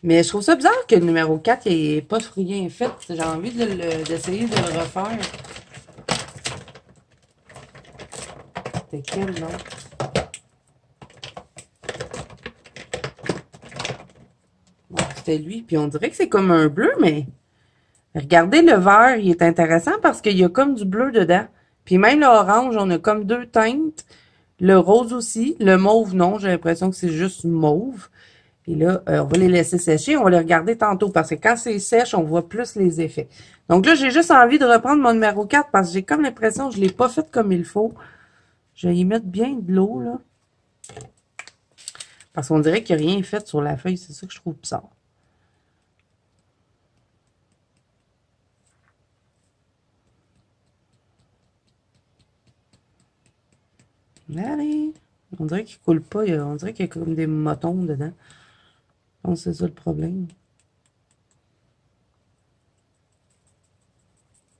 Mais je trouve ça bizarre que le numéro 4 n'ait pas rien fait. J'ai envie d'essayer de le refaire. C'était quel, non? Bon, c'était lui. Puis on dirait que c'est comme un bleu, mais... Regardez le vert, il est intéressant parce qu'il y a comme du bleu dedans. Puis même l'orange, on a comme deux teintes. Le rose aussi. Le mauve, non. J'ai l'impression que c'est juste mauve. Et là, on va les laisser sécher. On va les regarder tantôt parce que quand c'est sèche, on voit plus les effets. Donc là, j'ai juste envie de reprendre mon numéro 4 parce que j'ai comme l'impression que je ne l'ai pas fait comme il faut. Je vais y mettre bien de l'eau, là. Parce qu'on dirait qu'il n'y a rien fait sur la feuille. C'est ça que je trouve bizarre. Allez! On dirait qu'il coule pas. On dirait qu'il y a comme des motons dedans. Je pense que c'est ça le problème.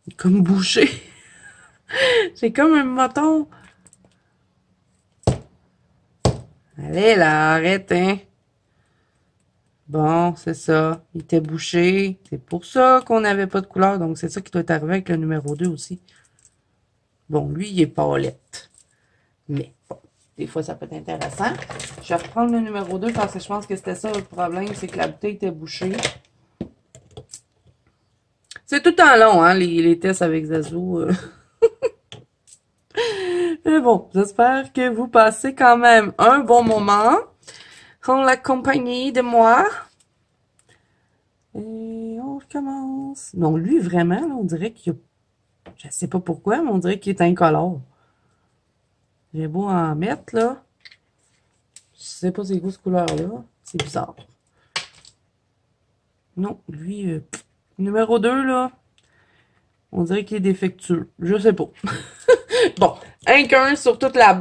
Il est comme bouché. J'ai comme un moton. Allez là, arrête, hein. Bon, c'est ça. Il était bouché. C'est pour ça qu'on n'avait pas de couleur. Donc, c'est ça qui doit arriver avec le numéro 2 aussi. Bon, lui, il est pâlette. Mais, bon, des fois, ça peut être intéressant. Je vais reprendre le numéro 2 parce que je pense que c'était ça le problème. C'est que la bouteille était bouchée. C'est tout le temps long, hein, les tests avec Zazou. Mais bon, j'espère que vous passez quand même un bon moment en la compagnie de moi. Et on recommence. Non, lui, vraiment, là, on dirait qu'il y a... Je sais pas pourquoi, mais on dirait qu'il est incolore. J'ai beau en mettre, là. Je sais pas c'est quoi cette couleur-là. C'est bizarre. Non, lui, numéro 2, là, on dirait qu'il est défectueux. Je sais pas. Bon, un qu'un sur toute la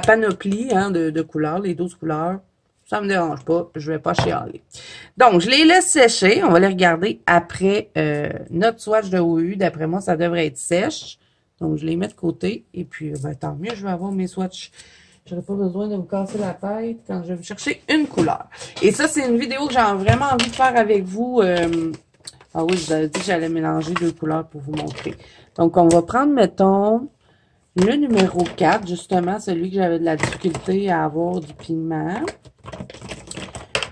panoplie hein, de couleurs, les 12 couleurs. Ça me dérange pas, je vais pas chialer. Donc, je les laisse sécher. On va les regarder après notre swatch de OU. D'après moi, ça devrait être sèche. Donc, je les mets de côté. Et puis, ben, tant mieux, je vais avoir mes swatchs. J'aurais pas besoin de me casser la tête quand je vais me chercher une couleur. Et ça, c'est une vidéo que j'ai vraiment envie de faire avec vous. Ah oui, je vous avais dit que j'allais mélanger deux couleurs pour vous montrer. Donc, on va prendre, mettons, le numéro 4, justement, celui que j'avais de la difficulté à avoir du pigment.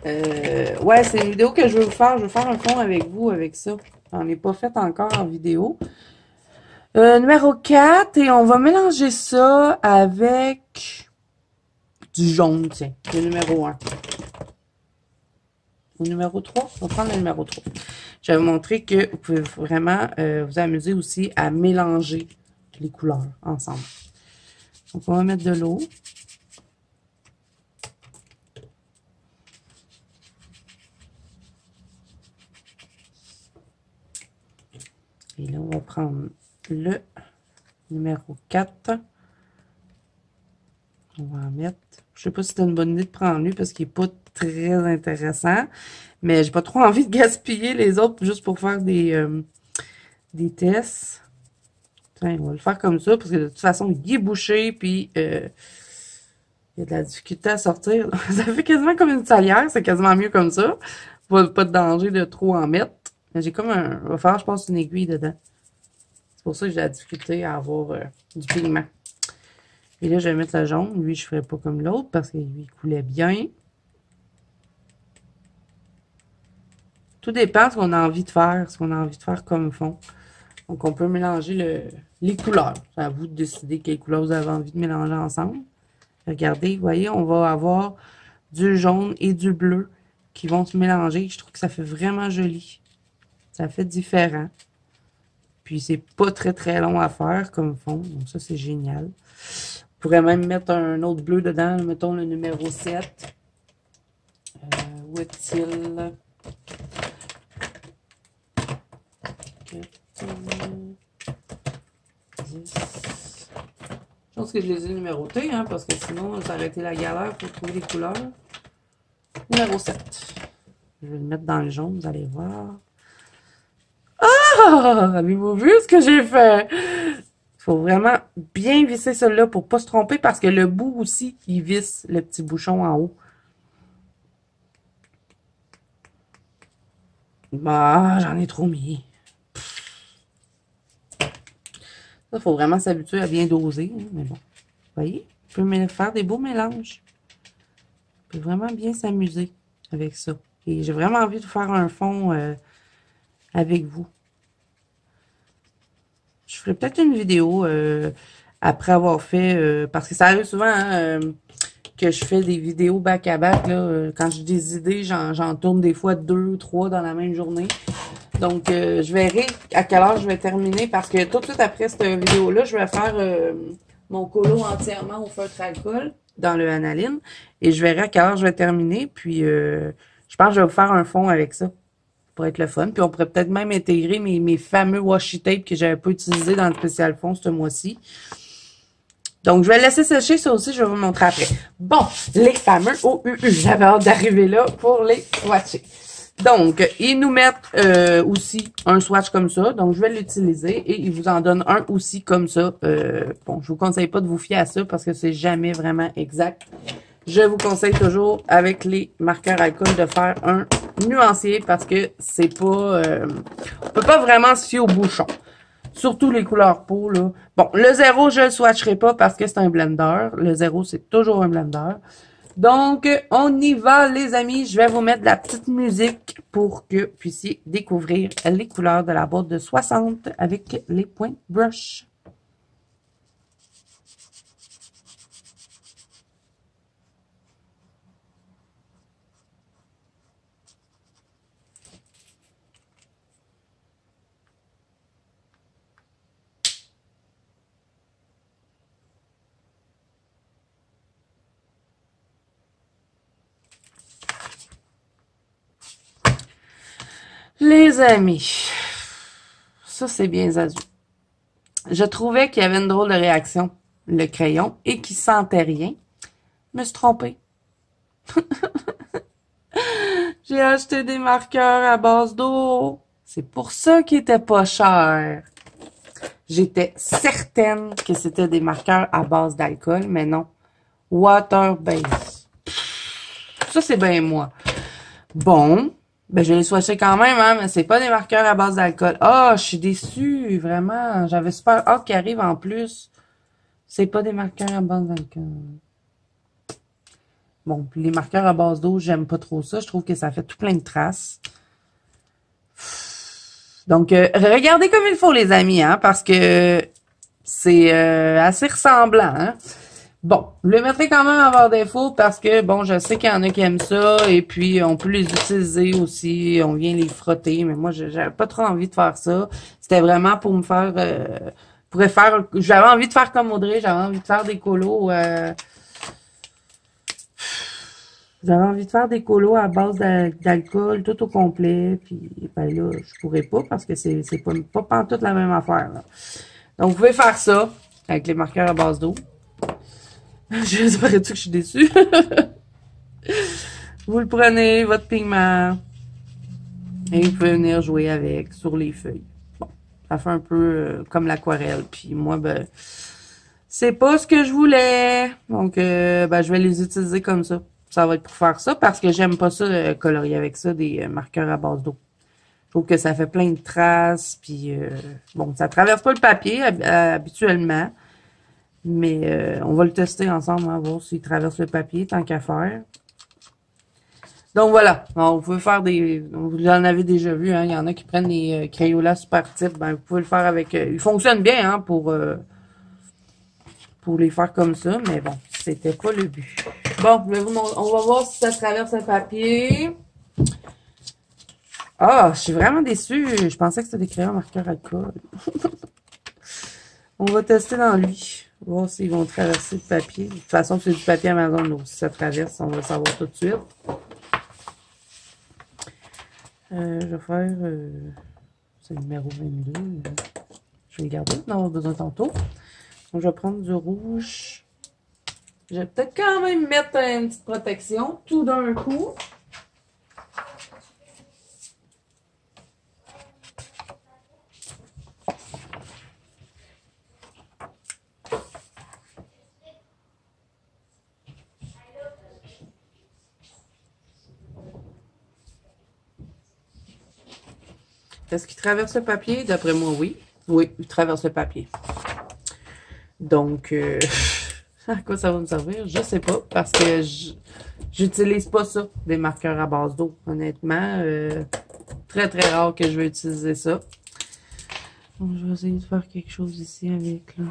Ouais, c'est une vidéo que je veux vous faire. Je veux faire un fond avec vous avec ça. On n'est pas fait encore en vidéo. Numéro 4, et on va mélanger ça avec du jaune, tiens, le numéro 1. Au numéro 3, on va prendre le numéro 3. Je vais vous montrer que vous pouvez vraiment vous amuser aussi à mélanger les couleurs ensemble. Donc, on va mettre de l'eau. Et là, on va prendre le numéro 4. On va en mettre. Je sais pas si c'est une bonne idée de prendre lui parce qu'il n'est pas très intéressant. Mais j'ai pas trop envie de gaspiller les autres juste pour faire des tests. Tiens, on va le faire comme ça parce que de toute façon, il est bouché puis il y a de la difficulté à sortir. Ça fait quasiment comme une salière. C'est quasiment mieux comme ça. Pas de danger de trop en mettre. J'ai comme un... On va faire, je pense, une aiguille dedans. C'est pour ça que j'ai de la difficulté à avoir du pigment. Et là, je vais mettre le jaune. Lui, je ne ferai pas comme l'autre parce que lui, il coulait bien. Tout dépend de ce qu'on a envie de faire, ce qu'on a envie de faire comme fond. Donc, on peut mélanger les couleurs. C'est à vous de décider quelles couleurs vous avez envie de mélanger ensemble. Regardez, vous voyez, on va avoir du jaune et du bleu qui vont se mélanger. Je trouve que ça fait vraiment joli. Ça fait différent. Puis, c'est pas très, très long à faire comme fond. Donc, ça, c'est génial. On pourrait même mettre un autre bleu dedans. Mettons le numéro 7. Où est-il? que je les ai numérotés, hein, parce que sinon, ça aurait été la galère pour trouver les couleurs. Numéro 7. Je vais le mettre dans le jaune, vous allez voir. Ah! Avez-vous vu ce que j'ai fait? Il faut vraiment bien visser celui-là pour pas se tromper, parce que le bout aussi, il visse le petit bouchon en haut. Bah, j'en ai trop mis. Il faut vraiment s'habituer à bien doser, hein, mais bon. Vous voyez? On peut faire des beaux mélanges. On peut vraiment bien s'amuser avec ça. Et j'ai vraiment envie de faire un fond avec vous. Je ferai peut-être une vidéo après avoir fait... parce que ça arrive souvent hein, que je fais des vidéos back-à-back. Quand j'ai des idées, j'en tourne des fois 2, 3 dans la même journée. Donc, je verrai à quelle heure je vais terminer parce que tout de suite après cette vidéo-là, je vais faire mon colo entièrement au feutre alcool dans le aniline et je verrai à quelle heure je vais terminer. Puis, je pense que je vais vous faire un fond avec ça pour être le fun. Puis, on pourrait peut-être même intégrer mes fameux washi tape que j'avais pas utilisé dans le spécial fond ce mois-ci. Donc, je vais le laisser sécher. Ça aussi, je vais vous montrer après. Bon, les fameux OUU. J'avais hâte d'arriver là pour les swatcher. Donc, ils nous mettent aussi un swatch comme ça. Donc, je vais l'utiliser et ils vous en donnent un aussi comme ça. Bon, je vous conseille pas de vous fier à ça parce que c'est jamais vraiment exact. Je vous conseille toujours avec les marqueurs alcool de faire un nuancier parce que c'est pas... on peut pas vraiment se fier au bouchon. Surtout les couleurs peau, là. Bon, le 0, je le swatcherai pas parce que c'est un blender. Le 0, c'est toujours un blender. Donc, on y va, les amis. Je vais vous mettre de la petite musique pour que vous puissiez découvrir les couleurs de la boîte de 60 avec les points brush. Les amis, ça c'est bien Zazu. Je trouvais qu'il y avait une drôle de réaction, le crayon, et qu'il sentait rien. Je me suis trompée. J'ai acheté des marqueurs à base d'eau. C'est pour ça qu'ils étaient pas chers. J'étais certaine que c'était des marqueurs à base d'alcool, mais non. Water-based. Ça, c'est bien moi. Bon. Ben, je vais les swatcher quand même, hein, mais c'est pas des marqueurs à base d'alcool. Ah, je suis déçue, vraiment. J'avais super hâte qu'ils arrivent en plus. C'est pas des marqueurs à base d'alcool. Bon, puis les marqueurs à base d'eau, j'aime pas trop ça. Je trouve que ça fait tout plein de traces. Donc, regardez comme il faut, les amis, hein, parce que c'est assez ressemblant, hein. Bon, je le mettrai quand même à barre défaut parce que, bon, je sais qu'il y en a qui aiment ça et puis on peut les utiliser aussi, on vient les frotter, mais moi, j'avais pas trop envie de faire ça. C'était vraiment pour me faire, j'avais envie de faire comme Audrey, j'avais envie de faire des colos, j'avais envie de faire des colos à base d'alcool, tout au complet, puis ben là, je pourrais pas parce que c'est pas pantoute la même affaire, là. Donc, vous pouvez faire ça avec les marqueurs à base d'eau. Je paraît-tu que je suis déçue? Vous le prenez, votre pigment, et vous pouvez venir jouer avec sur les feuilles. Bon, ça fait un peu comme l'aquarelle. Puis moi, ben, c'est pas ce que je voulais. Donc, ben, je vais les utiliser comme ça. Ça va être pour faire ça parce que j'aime pas ça, colorier avec ça, des marqueurs à base d'eau. Je trouve que ça fait plein de traces. Puis, bon, ça traverse pas le papier habituellement. Mais on va le tester ensemble, hein, voir s'il traverse le papier, tant qu'à faire. Donc voilà, alors, vous pouvez faire des... Vous en avez déjà vu, hein, il y en a qui prennent des Crayola super type. Ben, vous pouvez le faire avec... ils fonctionnent bien hein, pour les faire comme ça, mais bon, c'était pas le but. Bon, on va voir si ça traverse le papier. Ah, je suis vraiment déçue. Je pensais que c'était des crayons marqueurs alcool. On va tester dans lui. Voir s'ils vont traverser le papier. De toute façon, c'est du papier Amazon, donc si ça traverse, on va le savoir tout de suite. Je vais faire... c'est le numéro 22. Je vais le garder, on en avoir besoin tantôt. Donc, je vais prendre du rouge. Je vais peut-être quand même mettre une petite protection, tout d'un coup. Est-ce qu'il traverse le papier? D'après moi, oui. Oui, il traverse le papier. Donc, à quoi ça va me servir? Je sais pas, parce que j'utilise pas ça, des marqueurs à base d'eau. Honnêtement, très très rare que je vais utiliser ça. Donc, je vais essayer de faire quelque chose ici avec, là.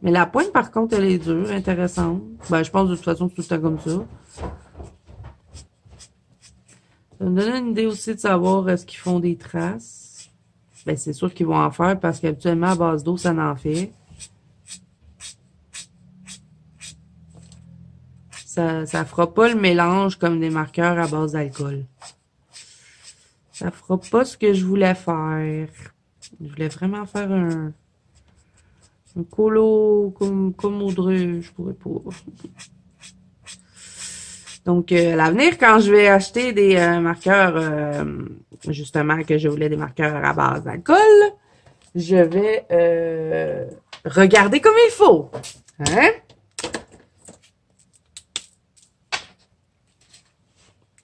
Mais la pointe, par contre, elle est dure, intéressante. Ben, je pense de toute façon que c'est tout le temps comme ça. Ça me donne une idée aussi de savoir est-ce qu'ils font des traces. Ben, c'est sûr qu'ils vont en faire parce qu'habituellement, à base d'eau, ça en fait. Ça fera pas le mélange comme des marqueurs à base d'alcool. Ça fera pas ce que je voulais faire. Je voulais vraiment faire un colo comme Audrey, je pourrais pas. Donc, à l'avenir, quand je vais acheter des marqueurs, justement, que je voulais des marqueurs à base d'alcool, je vais regarder comme il faut. Hein?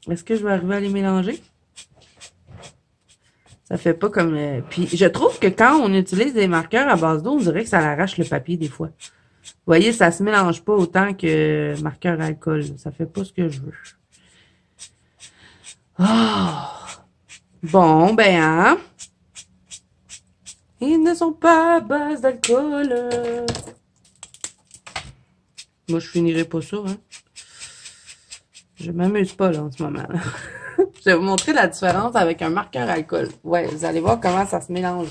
Est-ce que je vais arriver à les mélanger? Ça fait pas comme... Puis, je trouve que quand on utilise des marqueurs à base d'eau, on dirait que ça arrache le papier des fois. Vous voyez, ça se mélange pas autant que marqueur à alcool. Ça fait pas ce que je veux. Ah! Bon, ben, hein? Ils ne sont pas à base d'alcool. Moi, je finirai pas ça, hein? Je m'amuse pas, là, en ce moment, là. Je vais vous montrer la différence avec un marqueur alcool. Ouais, vous allez voir comment ça se mélange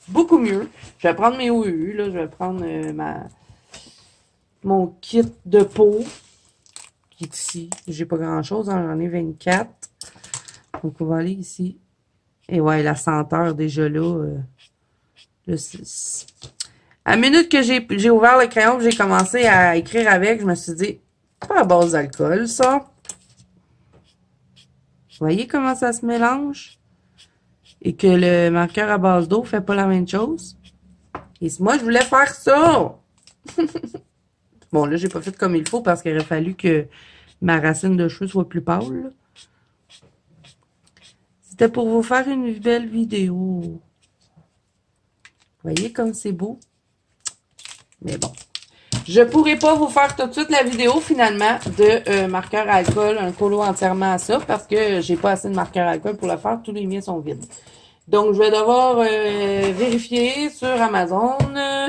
beaucoup mieux. Je vais prendre mes OU, là. Je vais prendre mon kit de peau qui est ici. J'ai pas grand-chose, hein, j'en ai 24. Donc, on va aller ici. Et ouais, la senteur déjà là. À la minute que j'ai ouvert le crayon, que j'ai commencé à écrire avec, je me suis dit, pas à base d'alcool, ça. Vous voyez comment ça se mélange? Et que le marqueur à base d'eau fait pas la même chose? Et moi, je voulais faire ça! Bon, là, j'ai pas fait comme il faut parce qu'il aurait fallu que ma racine de cheveux soit plus pâle. C'était pour vous faire une belle vidéo. Vous voyez comme c'est beau? Mais bon. Je pourrais pas vous faire tout de suite la vidéo, finalement, de marqueur à alcool, un colo entièrement à ça, parce que j'ai pas assez de marqueur à alcool pour le faire. Tous les miens sont vides. Donc, je vais devoir vérifier sur Amazon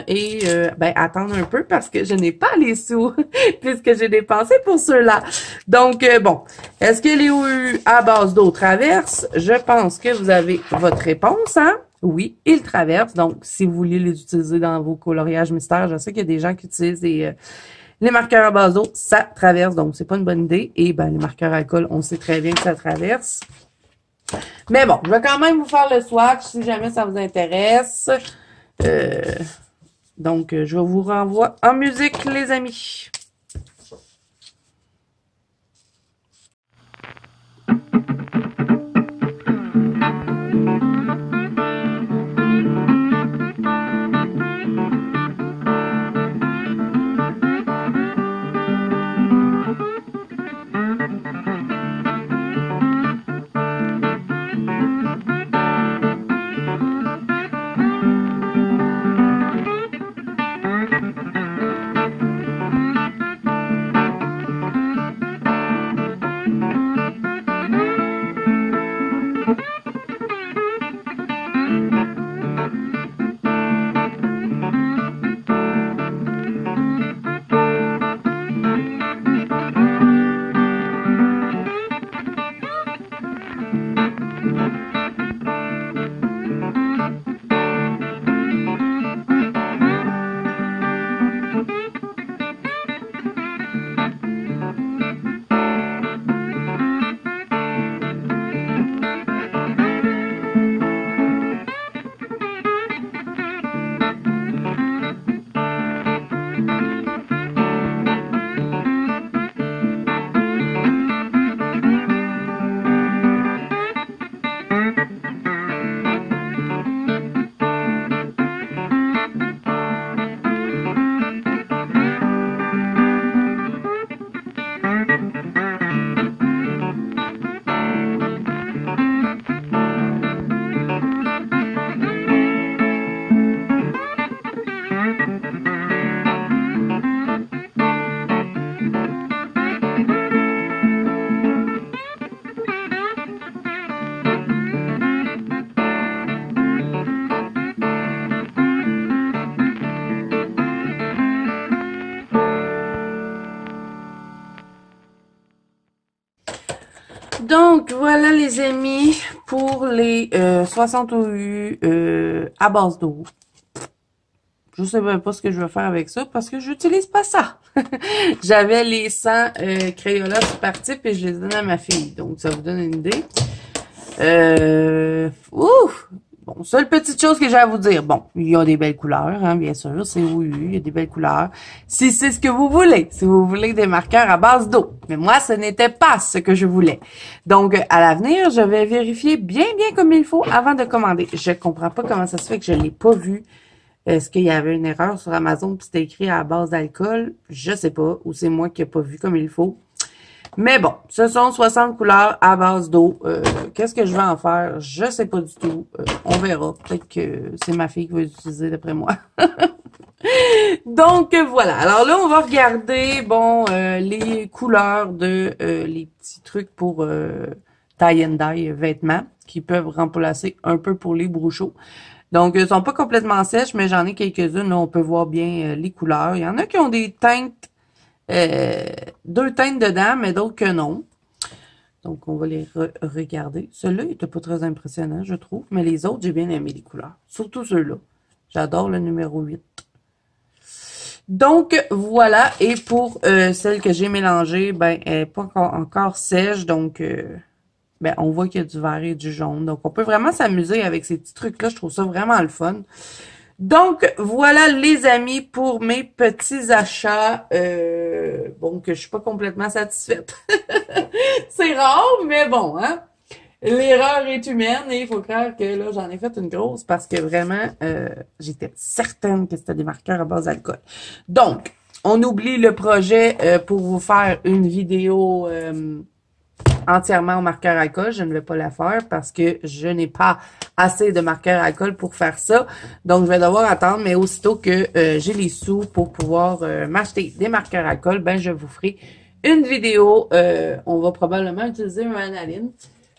et ben, attendre un peu parce que je n'ai pas les sous puisque j'ai dépensé pour ceux-là. Donc, bon, est-ce que les OU à base d'eau traversent? Je pense que vous avez votre réponse, hein? Oui, ils traversent. Donc, si vous voulez les utiliser dans vos coloriages mystères, je sais qu'il y a des gens qui utilisent les marqueurs à base d'eau, ça traverse. Donc, c'est pas une bonne idée. Et ben, les marqueurs à alcool, on sait très bien que ça traverse. Mais bon, je vais quand même vous faire le swatch si jamais ça vous intéresse. Donc, je vous renvoie en musique, les amis. Donc, voilà les amis, pour les 60 OU à base d'eau. Je sais même pas ce que je vais faire avec ça parce que j'utilise pas ça. J'avais les 100 Crayola Super Type et je les donne à ma fille. Donc, ça vous donne une idée. Ouf! Bon, seule petite chose que j'ai à vous dire. Bon, il y a des belles couleurs, hein, bien sûr. C'est oui, il y a des belles couleurs. Si c'est ce que vous voulez. Si vous voulez des marqueurs à base d'eau. Mais moi, ce n'était pas ce que je voulais. Donc, à l'avenir, je vais vérifier bien comme il faut avant de commander. Je comprends pas comment ça se fait que je l'ai pas vu. Est-ce qu'il y avait une erreur sur Amazon puis c'était écrit à base d'alcool? Je sais pas. Ou c'est moi qui n'ai pas vu comme il faut. Mais bon, ce sont 60 couleurs à base d'eau. Qu'est-ce que je vais en faire? Je sais pas du tout. On verra. Peut-être que c'est ma fille qui va l'utiliser d'après moi. Donc, voilà. Alors là, on va regarder, bon, les couleurs de les petits trucs pour tie and dye vêtements qui peuvent remplacer un peu pour les brouchons. Donc, ils sont pas complètement sèches, mais j'en ai quelques-unes. Là, on peut voir bien les couleurs. Il y en a qui ont des teintes, 2 teintes dedans, mais d'autres que non. Donc, on va les regarder. Celui-là, il était pas très impressionnant, je trouve. Mais les autres, j'ai bien aimé les couleurs. Surtout ceux-là. J'adore le numéro 8. Donc, voilà. Et pour celle que j'ai mélangée, ben, elle n'est pas encore sèche. Donc, ben, on voit qu'il y a du vert et du jaune. Donc, on peut vraiment s'amuser avec ces petits trucs-là. Je trouve ça vraiment le fun. Donc, voilà les amis pour mes petits achats. Bon, que je suis pas complètement satisfaite. C'est rare, mais bon, hein. L'erreur est humaine et il faut croire que là, j'en ai fait une grosse parce que vraiment, j'étais certaine que c'était des marqueurs à base d'alcool. Donc, on oublie le projet pour vous faire une vidéo entièrement au marqueur alcool. Je ne vais pas la faire parce que je n'ai pas assez de marqueurs alcool pour faire ça. Donc, je vais devoir attendre. Mais aussitôt que j'ai les sous pour pouvoir m'acheter des marqueurs alcool, ben je vous ferai une vidéo. On va probablement utiliser un analine.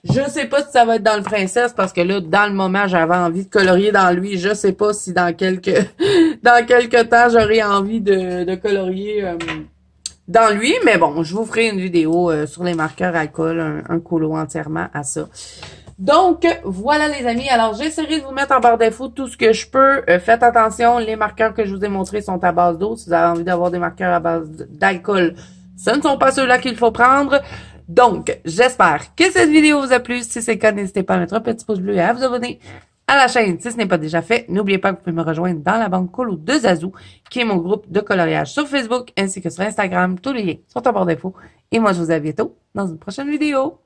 Je sais pas si ça va être dans le princesse parce que là, dans le moment, j'avais envie de colorier dans lui. Je sais pas si dans quelques temps, j'aurai envie de colorier dans lui, mais bon, je vous ferai une vidéo sur les marqueurs alcool, un colo entièrement à ça. Donc, voilà les amis. Alors, j'essaierai de vous mettre en barre d'infos tout ce que je peux. Faites attention, les marqueurs que je vous ai montrés sont à base d'eau. Si vous avez envie d'avoir des marqueurs à base d'alcool, ce ne sont pas ceux-là qu'il faut prendre. Donc, j'espère que cette vidéo vous a plu. Si c'est le cas, n'hésitez pas à mettre un petit pouce bleu et à vous abonner à la chaîne si ce n'est pas déjà fait. N'oubliez pas que vous pouvez me rejoindre dans la bande Colo de Zazou, qui est mon groupe de coloriage sur Facebook ainsi que sur Instagram. Tous les liens sont en barre d'infos. Et moi, je vous dis à bientôt dans une prochaine vidéo.